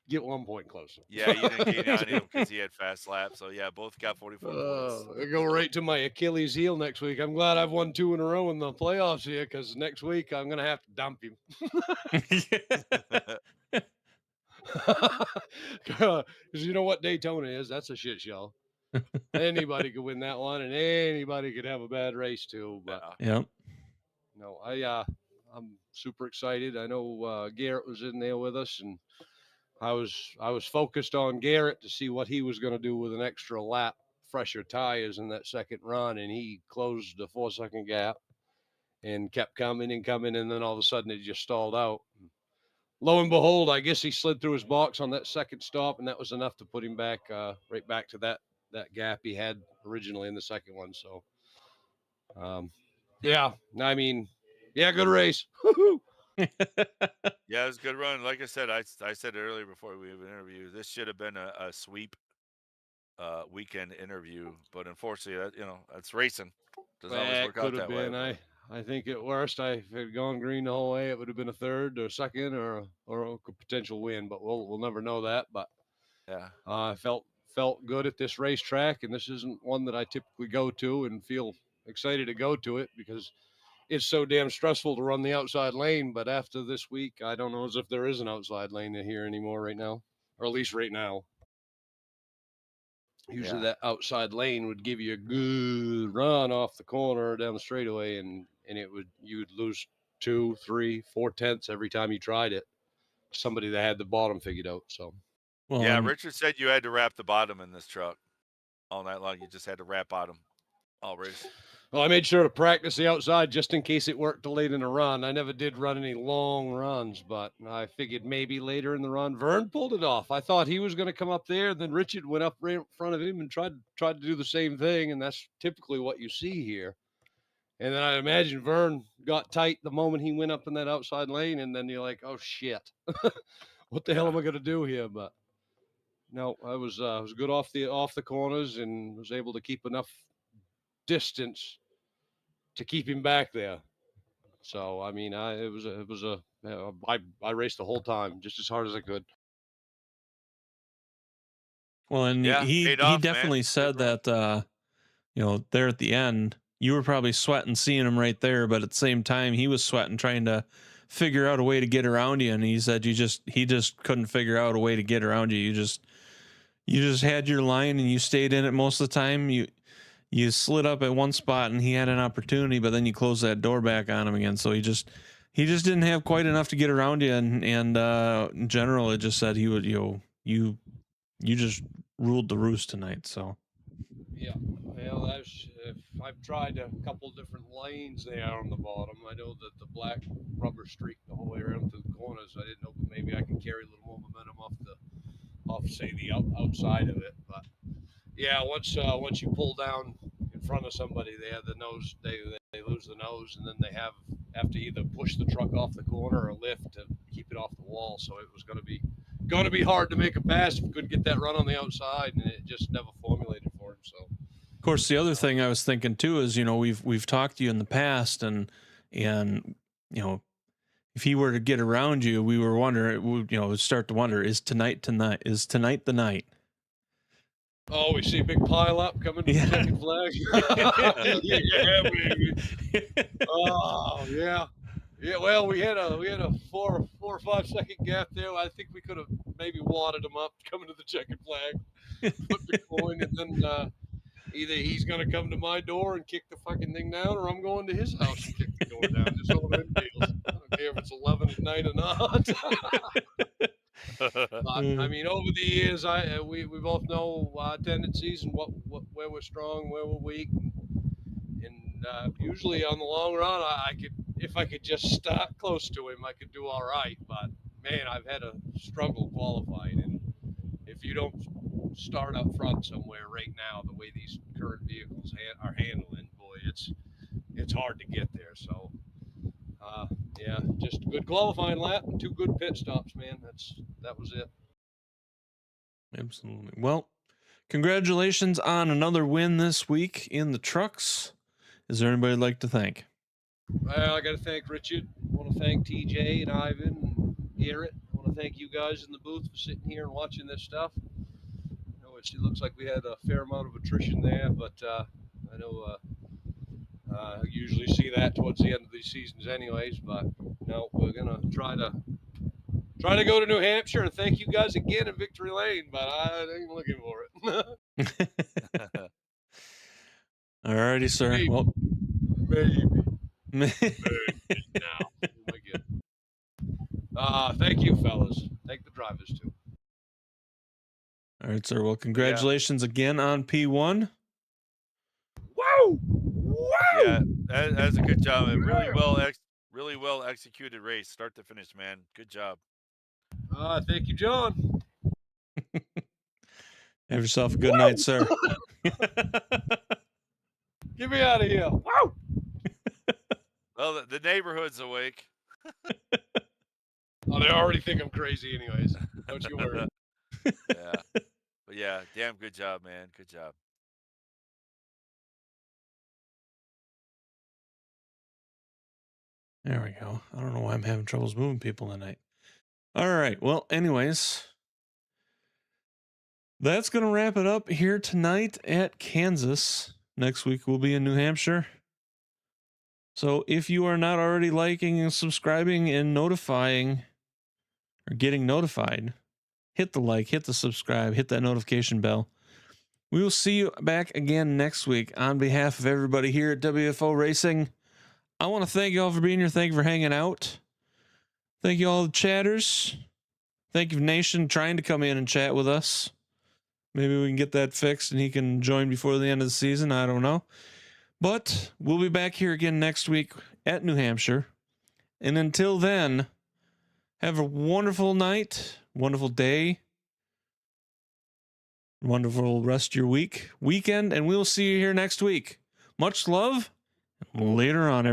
get 1 point closer. yeah, you didn't gain on him because he had fast laps. So yeah, both got 44 points. I go right to my Achilles heel next week. I'm glad I've won 2 in a row in the playoffs here, because next week I'm gonna have to dump him. Because you know what Daytona is? That's a shit show. Anybody could win that one, and anybody could have a bad race too. But Yeah. Yep. no, I'm super excited. I know Garrett was in there with us, and I was focused on Garrett to see what he was going to do with an extra lap, fresher tires in that second run, and he closed the 4-second gap and kept coming and coming, and then all of a sudden it just stalled out. Lo and behold, I guess he slid through his box on that second stop, and that was enough to put him back right back to that gap he had originally in the second one. So, yeah, I mean, yeah, good race. Yeah, it was a good run. Like I said, I said it earlier before we even interviewed. This should have been a sweep weekend interview, but unfortunately, that's racing. Doesn't always It work out could have that way. been. I think at worst, if it had gone green the whole way, it would have been a third or second or a potential win, but we'll never know that. But Yeah. I felt good at this racetrack, and this isn't one that I typically go to and feel excited to go to it because it's so damn stressful to run the outside lane. But after this week, I don't know as if there is an outside lane here anymore right now, or at least right now. Usually that outside lane would give you a good run off the corner down the straightaway, and you'd lose 2, 3, 4 tenths every time you tried it. Somebody that had the bottom figured out. So Well, Yeah, and Richard said you had to wrap the bottom in this truck all night long. You just had to wrap bottom all race. well, I made sure to practice the outside just in case it worked late in a run. I never did run any long runs, but I figured maybe later in the run, Vern pulled it off. I thought he was going to come up there, then Richard went up right in front of him and tried to do the same thing, and that's typically what you see here. And then I imagine Vern got tight the moment he went up in that outside lane, and then you're like, oh shit, what the hell am I going to do here? But no, I was good off the corners and was able to keep enough distance to keep him back there. So I mean, I raced the whole time just as hard as I could. well, and Yeah, he paid off, man. definitely said that there at the end, you were probably sweating seeing him right there, but at the same time he was sweating trying to figure out a way to get around you, and he said he just couldn't figure out a way to get around you. You just had your line and you stayed in it most of the time. You slid up at one spot and he had an opportunity, but then you closed that door back on him again. So he just didn't have quite enough to get around you. And in general, it just said he would, you just ruled the roost tonight. So Yeah, well, I've tried a couple different lanes there on the bottom. I know that the black rubber streak the whole way around to the corners. I didn't know, but maybe I can carry a little more momentum off the outside of it. But yeah, once you pull down in front of somebody there, the nose they lose the nose, and then they have to either push the truck off the corner or lift to keep it off the wall. So it was going to be hard to make a pass if we couldn't get that run on the outside, and it just never formulated for him. So. Of course, the other thing I was thinking too is, we've talked to you in the past, and if he were to get around you, we were wondering, would start to wonder, is tonight the night? Oh, we see a big pile up coming to the second flag. Yeah, baby. Oh, yeah. Yeah, well, we had a 4 or 5 second gap there. I think we could have maybe wadded him up coming to the checkered flag, put the coin, and then either he's going to come to my door and kick the fucking thing down, or I'm going to his house and kick the door down. Just all them deals. I don't care if it's 11 at night or not. But, I mean, over the years, we both know our tendencies and where we're strong, where we're weak, and usually on the long run, if I could just start close to him, I could do all right. But man, I've had a struggle qualifying, and if you don't start up front somewhere right now, the way these current vehicles are handling, boy, it's hard to get there. So. Yeah, just a good qualifying lap and 2 good pit stops, man. That was it. Absolutely. Well, congratulations on another win this week in the trucks. Is there anybody you'd like to thank? Well, I got to thank Richard. I want to thank TJ and Ivan and Garrett. I want to thank you guys in the booth for sitting here and watching this stuff. I know it looks like we had a fair amount of attrition there, but I know I usually see that towards the end of these seasons anyways, but no, we're going to try to go to New Hampshire, and thank you guys again in Victory Lane, but I ain't looking for it. Alrighty, sir. Maybe. Well, Maybe now. Thank you, fellas. Thank the drivers, too. All right, sir. Well, congratulations again on P1. Wow! Yeah, that's a good job. A really well executed race, start to finish, man. Good job. Thank you, John. Have yourself a good night, sir. Get me out of here. Wow! Well, the neighborhood's awake. Oh, they already think I'm crazy anyways. Don't you worry. Yeah. But yeah, damn good job, man. Good job. There we go. I don't know why I'm having troubles moving people tonight. All right. Well, anyways, that's going to wrap it up here tonight at Kansas. Next week we'll be in New Hampshire. So if you are not already liking and subscribing and notifying or getting notified, hit the like, hit the subscribe, hit that notification bell. We will see you back again next week. On behalf of everybody here at WFO Racing, I want to thank you all for being here. Thank you for hanging out. Thank you all the chatters. Thank you, Nation, trying to come in and chat with us. Maybe we can get that fixed and he can join before the end of the season. I don't know. But we'll be back here again next week at New Hampshire. And until then, have a wonderful night, wonderful day, wonderful rest of your weekend, and we'll see you here next week. Much love. Later on, everyone.